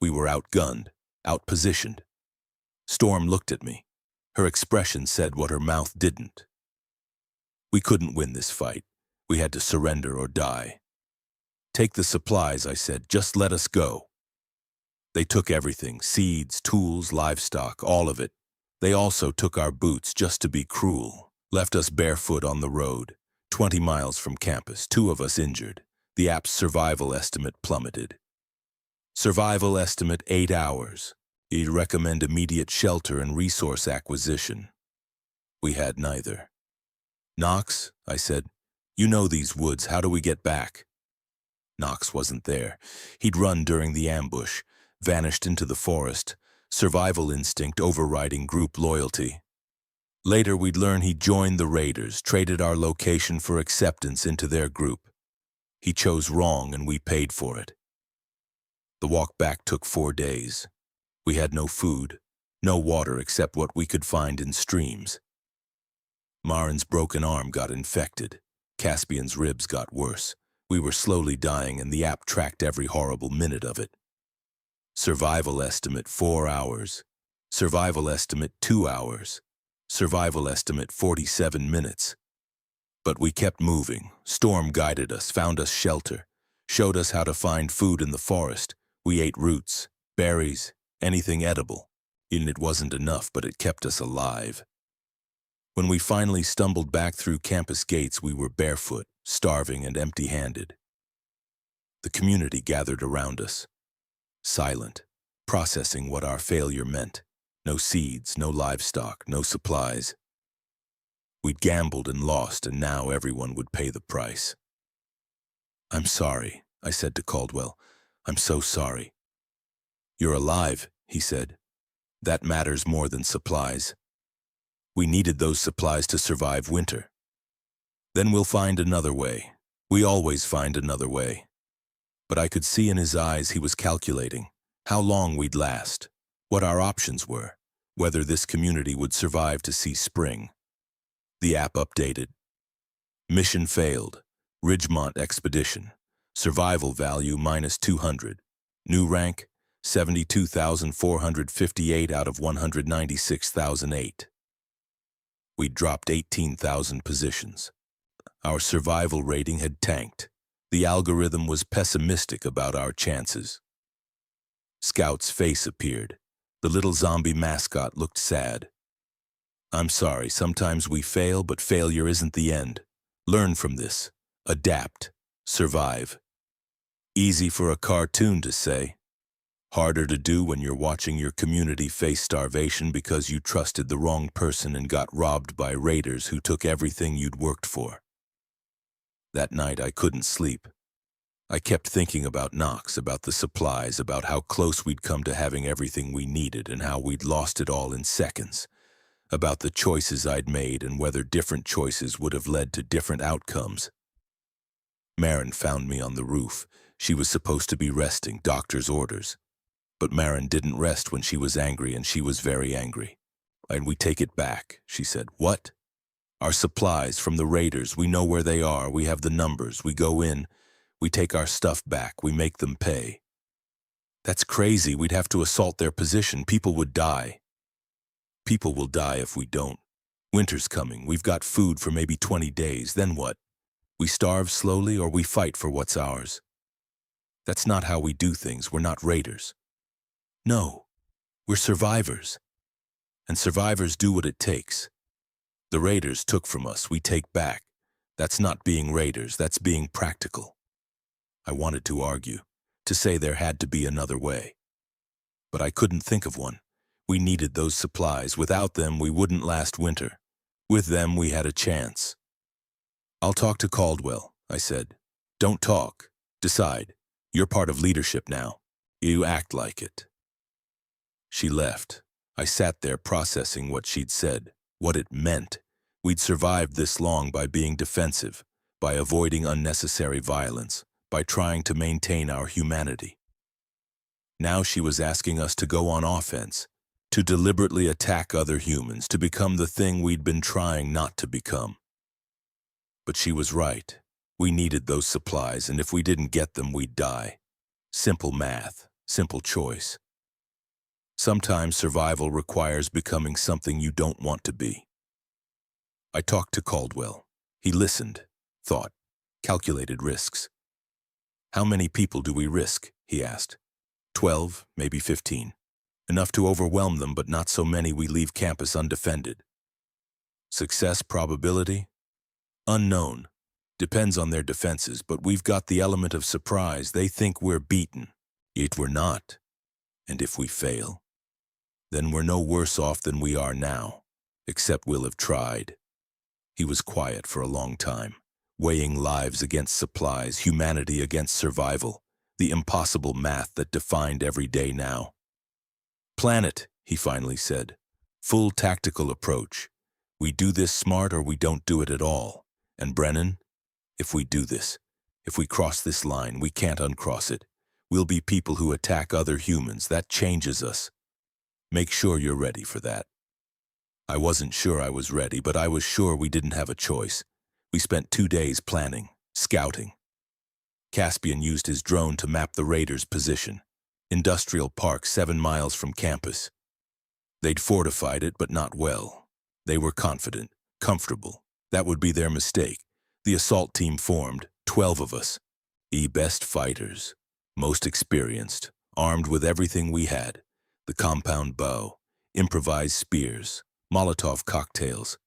We were outgunned, outpositioned. Storm looked at me. Her expression said what her mouth didn't. We couldn't win this fight. We had to surrender or die. Take the supplies, I said, just let us go. They took everything, seeds, tools, livestock, all of it. They also took our boots just to be cruel, left us barefoot on the road, 20 miles from campus, 2 of us injured. The app's survival estimate plummeted. Survival estimate 8 hours. He'd recommend immediate shelter and resource acquisition. We had neither. Knox, I said, you know these woods, how do we get back? Knox wasn't there. He'd run during the ambush, vanished into the forest, survival instinct overriding group loyalty. Later we'd learn he joined the raiders, traded our location for acceptance into their group. He chose wrong and we paid for it. The walk back took 4 days. We had no food, no water except what we could find in streams. Marin's broken arm got infected. Caspian's ribs got worse. We were slowly dying and the app tracked every horrible minute of it. Survival estimate 4 hours. Survival estimate 2 hours. Survival estimate 47 minutes. But we kept moving. Storm guided us, found us shelter, showed us how to find food in the forest. We ate roots, berries, anything edible. And it wasn't enough, but it kept us alive. When we finally stumbled back through campus gates, we were barefoot, starving and empty-handed. The community gathered around us, silent, processing what our failure meant. No seeds, no livestock, no supplies. We'd gambled and lost, and now everyone would pay the price. "I'm sorry," I said to Caldwell. "I'm so sorry." "You're alive," he said. "That matters more than supplies. We needed those supplies to survive winter. Then we'll find another way. We always find another way." But I could see in his eyes he was calculating how long we'd last, what our options were, whether this community would survive to see spring. The app updated. Mission failed. Ridgemont expedition. Survival value -200. New rank 72,458 out of 196,008. We dropped 18,000 positions. Our survival rating had tanked. The algorithm was pessimistic about our chances. Scout's face appeared. The little zombie mascot looked sad. "I'm sorry, sometimes we fail, but failure isn't the end. Learn from this. Adapt. Survive." Easy for a cartoon to say. Harder to do when you're watching your community face starvation because you trusted the wrong person and got robbed by raiders who took everything you'd worked for. That night I couldn't sleep. I kept thinking about Knox, about the supplies, about how close we'd come to having everything we needed and how we'd lost it all in seconds, about the choices I'd made and whether different choices would have led to different outcomes. Marin found me on the roof. She was supposed to be resting, doctor's orders. But Marin didn't rest when she was angry, and she was very angry. "And we take it back," she said. "What?" "Our supplies from the raiders, we know where they are, we have the numbers, we go in, we take our stuff back, we make them pay." "That's crazy, we'd have to assault their position, people would die." "People will die if we don't. Winter's coming, we've got food for maybe 20 days, then what? We starve slowly or we fight for what's ours. That's not how we do things, we're not raiders. No, we're survivors. And survivors do what it takes. The raiders took from us, we take back. That's not being raiders, that's being practical." I wanted to argue, to say there had to be another way. But I couldn't think of one. We needed those supplies. Without them, we wouldn't last winter. With them, we had a chance. "I'll talk to Caldwell," I said. "Don't talk. Decide. You're part of leadership now. You act like it." She left. I sat there processing what she'd said, what it meant. We'd survived this long by being defensive, by avoiding unnecessary violence, by trying to maintain our humanity. Now she was asking us to go on offense, to deliberately attack other humans, to become the thing we'd been trying not to become. But she was right. We needed those supplies, and if we didn't get them, we'd die. Simple math, simple choice. Sometimes survival requires becoming something you don't want to be. I talked to Caldwell. He listened, thought, calculated risks. "How many people do we risk?" he asked. 12, maybe 15. Enough to overwhelm them, but not so many we leave campus undefended. Success probability? Unknown. Depends on their defenses, but we've got the element of surprise. They think we're beaten, yet we're not. And if we fail, then we're no worse off than we are now, except we'll have tried. He was quiet for a long time, weighing lives against supplies, humanity against survival, the impossible math that defined every day now. "Plan it," he finally said. "Full tactical approach. We do this smart or we don't do it at all. And Brennan, if we do this, if we cross this line, we can't uncross it. We'll be people who attack other humans. That changes us. Make sure you're ready for that." I wasn't sure I was ready, but I was sure we didn't have a choice. We spent 2 days planning, scouting. Caspian used his drone to map the raiders' position. Industrial park 7 miles from campus. They'd fortified it, but not well. They were confident, comfortable. That would be their mistake. The assault team formed, 12 of us. Best fighters, most experienced, armed with everything we had. The compound bow, improvised spears, Molotov cocktails.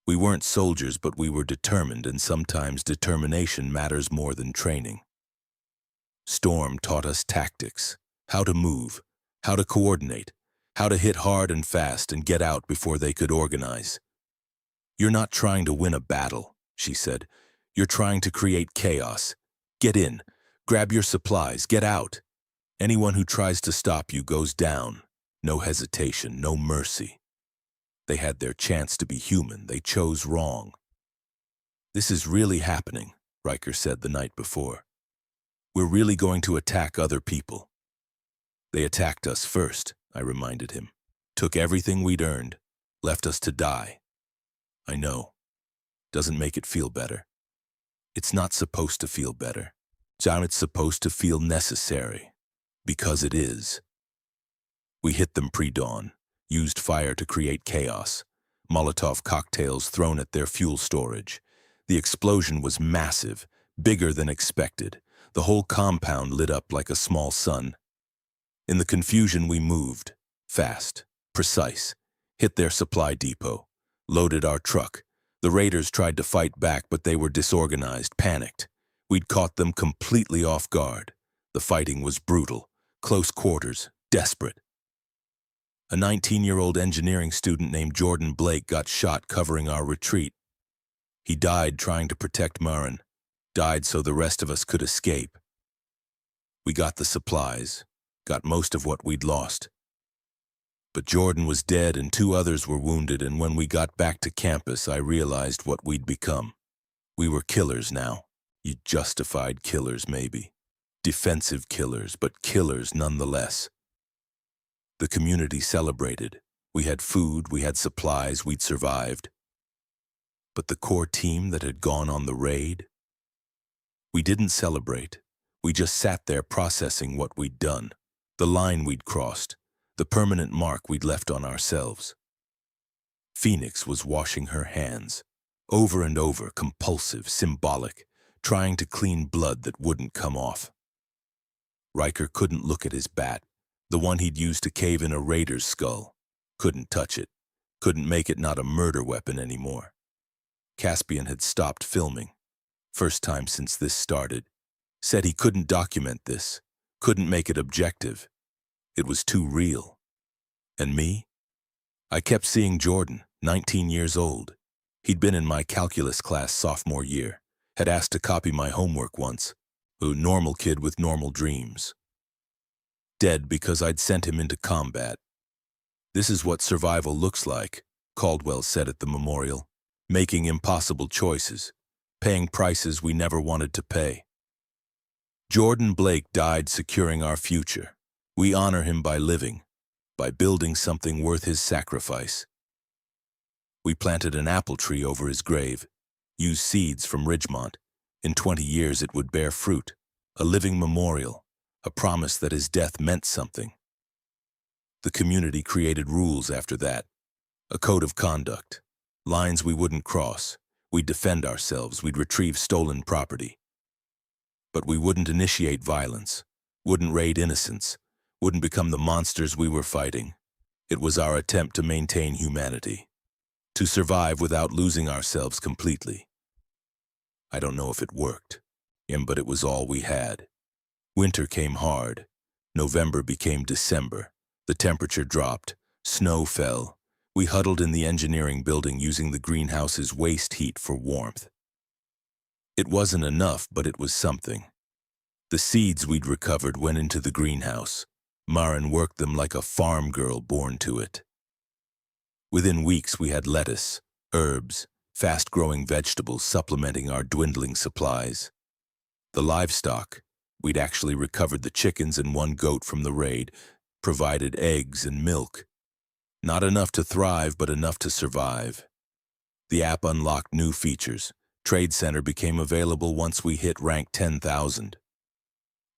We weren't soldiers, but we were determined, and sometimes determination matters more than training. Storm taught us tactics, how to move, how to coordinate, how to hit hard and fast and get out before they could organize. "You're not trying to win a battle," she said. "You're trying to create chaos. Get in. Grab your supplies. Get out. Anyone who tries to stop you goes down. No hesitation, no mercy." They had their chance to be human. They chose wrong. "This is really happening," Riker said the night before. "We're really going to attack other people." "They attacked us first," I reminded him. "Took everything we'd earned, left us to die." "I know. Doesn't make it feel better." "It's not supposed to feel better. John, it's supposed to feel necessary. Because it is." We hit them pre-dawn, used fire to create chaos, Molotov cocktails thrown at their fuel storage. The explosion was massive, bigger than expected. The whole compound lit up like a small sun. In the confusion we moved, fast, precise, hit their supply depot, loaded our truck. The raiders tried to fight back, but they were disorganized, panicked. We'd caught them completely off guard. The fighting was brutal, close quarters, desperate. A 19-year-old engineering student named Jordan Blake got shot covering our retreat. He died trying to protect Marin, died so the rest of us could escape. We got the supplies, got most of what we'd lost. But Jordan was dead and 2 others were wounded, and when we got back to campus, I realized what we'd become. We were killers now. You justified killers, maybe. Defensive killers, but killers nonetheless. The community celebrated. We had food, we had supplies, we'd survived. But the core team that had gone on the raid? We didn't celebrate. We just sat there processing what we'd done, the line we'd crossed, the permanent mark we'd left on ourselves. Phoenix was washing her hands, over and over, compulsive, symbolic, trying to clean blood that wouldn't come off. Riker couldn't look at his bat, the one he'd used to cave in a raider's skull. Couldn't touch it, couldn't make it not a murder weapon anymore. Caspian had stopped filming, first time since this started. Said he couldn't document this, couldn't make it objective. It was too real. And me? I kept seeing Jordan, 19 years old. He'd been in my calculus class sophomore year, had asked to copy my homework once. A normal kid with normal dreams. Dead because I'd sent him into combat. "This is what survival looks like," Caldwell said at the memorial. "Making impossible choices, paying prices we never wanted to pay." Jordan Blake died securing our future. We honor him by living, by building something worth his sacrifice. We planted an apple tree over his grave, used seeds from Ridgemont. In 20 years it would bear fruit, a living memorial, a promise that his death meant something. The community created rules after that, a code of conduct, lines we wouldn't cross. We'd defend ourselves, we'd retrieve stolen property. But we wouldn't initiate violence, wouldn't raid innocents, wouldn't become the monsters we were fighting. It was our attempt to maintain humanity, to survive without losing ourselves completely. I don't know if it worked, but it was all we had. Winter came hard. November became December. The temperature dropped. Snow fell. We huddled in the engineering building using the greenhouse's waste heat for warmth. It wasn't enough, but it was something. The seeds we'd recovered went into the greenhouse. Marin worked them like a farm girl born to it. Within weeks we had lettuce, herbs, fast-growing vegetables supplementing our dwindling supplies. The livestock, we'd actually recovered the chickens and 1 goat from the raid, provided eggs and milk. Not enough to thrive, but enough to survive. The app unlocked new features. Trade Center became available once we hit rank 10,000.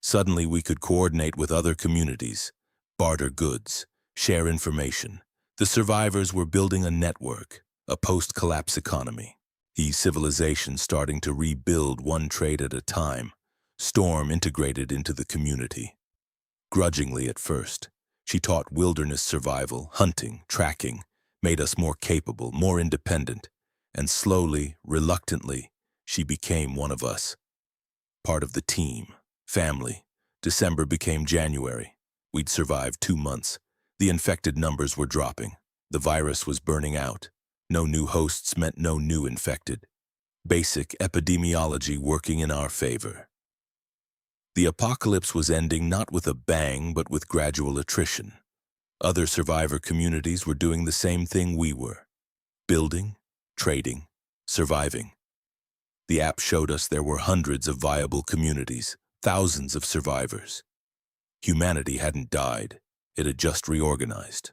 Suddenly we could coordinate with other communities, barter goods, share information. The survivors were building a network, a post-collapse economy. Civilization starting to rebuild one trade at a time. Storm integrated into the community. Grudgingly at first, she taught wilderness survival, hunting, tracking, made us more capable, more independent, and slowly, reluctantly, she became one of us. Part of the team, family. December became January. We'd survived 2 months. The infected numbers were dropping. The virus was burning out. No new hosts meant no new infected. Basic epidemiology working in our favor. The apocalypse was ending not with a bang, but with gradual attrition. Other survivor communities were doing the same thing we were. Building, trading, surviving. The app showed us there were hundreds of viable communities, thousands of survivors. Humanity hadn't died, it had just reorganized.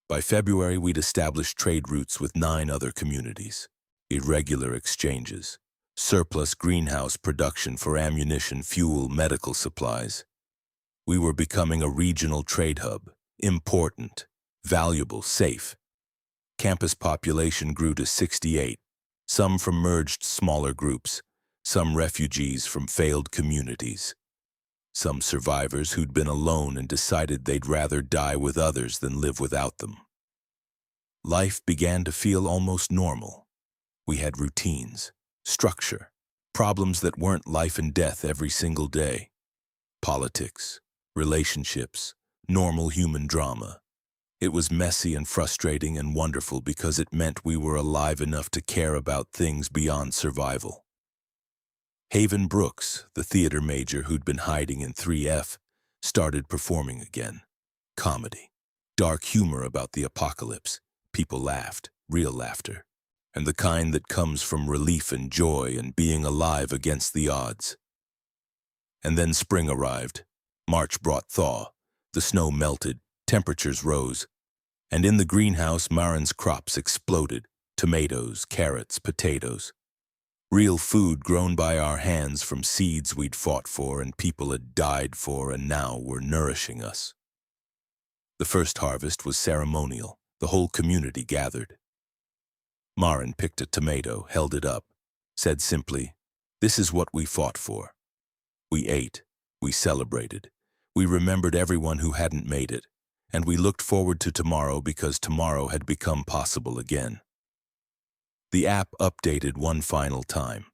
By February, we'd established trade routes with 9 other communities. Irregular exchanges, surplus greenhouse production for ammunition, fuel, medical supplies. We were becoming a regional trade hub, important, valuable, safe. Campus population grew to 68, some from merged smaller groups, some refugees from failed communities, some survivors who'd been alone and decided they'd rather die with others than live without them. Life began to feel almost normal. We had routines, structure, problems that weren't life and death every single day. Politics, relationships, normal human drama. It was messy and frustrating and wonderful because it meant we were alive enough to care about things beyond survival. Haven Brooks, the theater major who'd been hiding in 3F, started performing again. Comedy, dark humor about the apocalypse. People laughed, real laughter, and the kind that comes from relief and joy and being alive against the odds. And then spring arrived. March brought thaw. The snow melted, temperatures rose, and in the greenhouse, Marin's crops exploded. Tomatoes, carrots, potatoes. Real food grown by our hands from seeds we'd fought for and people had died for and now were nourishing us. The first harvest was ceremonial. The whole community gathered. Marin picked a tomato, held it up, said simply, "This is what we fought for." We ate, we celebrated, we remembered everyone who hadn't made it, and we looked forward to tomorrow because tomorrow had become possible again. The app updated one final time.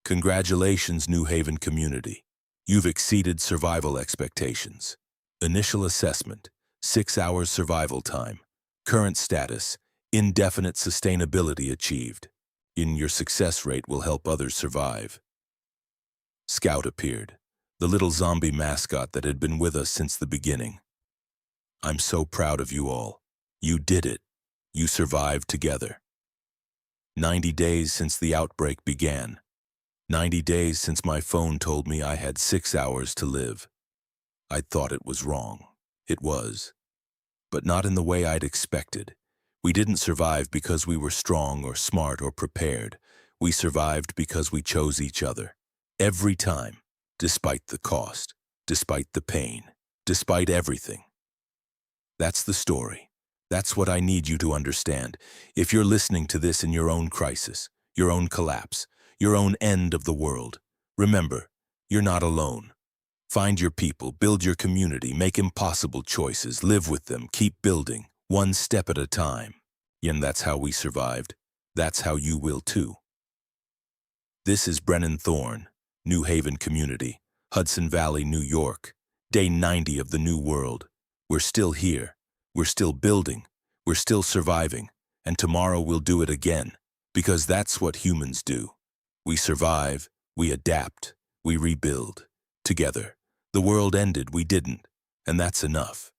Congratulations, New Haven community. You've exceeded survival expectations. Initial assessment, 6 hours survival time. Current status, indefinite sustainability achieved. Your success rate will help others survive. Scout appeared, the little zombie mascot that had been with us since the beginning. I'm so proud of you all. You did it. You survived together. 90 days since the outbreak began. 90 days since my phone told me I had 6 hours to live. I thought it was wrong. It was. But not in the way I'd expected. We didn't survive because we were strong or smart or prepared. We survived because we chose each other. Every time, despite the cost, despite the pain, despite everything. That's the story. That's what I need you to understand. If you're listening to this in your own crisis, your own collapse, your own end of the world, remember, you're not alone. Find your people, build your community, make impossible choices, live with them, keep building, one step at a time. And that's how we survived. That's how you will too. This is Brennan Thorne, New Haven Community, Hudson Valley, New York, day 90 of the new world. We're still here. We're still building. We're still surviving. And tomorrow we'll do it again, because that's what humans do. We survive, we adapt, we rebuild. Together. The world ended, we didn't, and that's enough.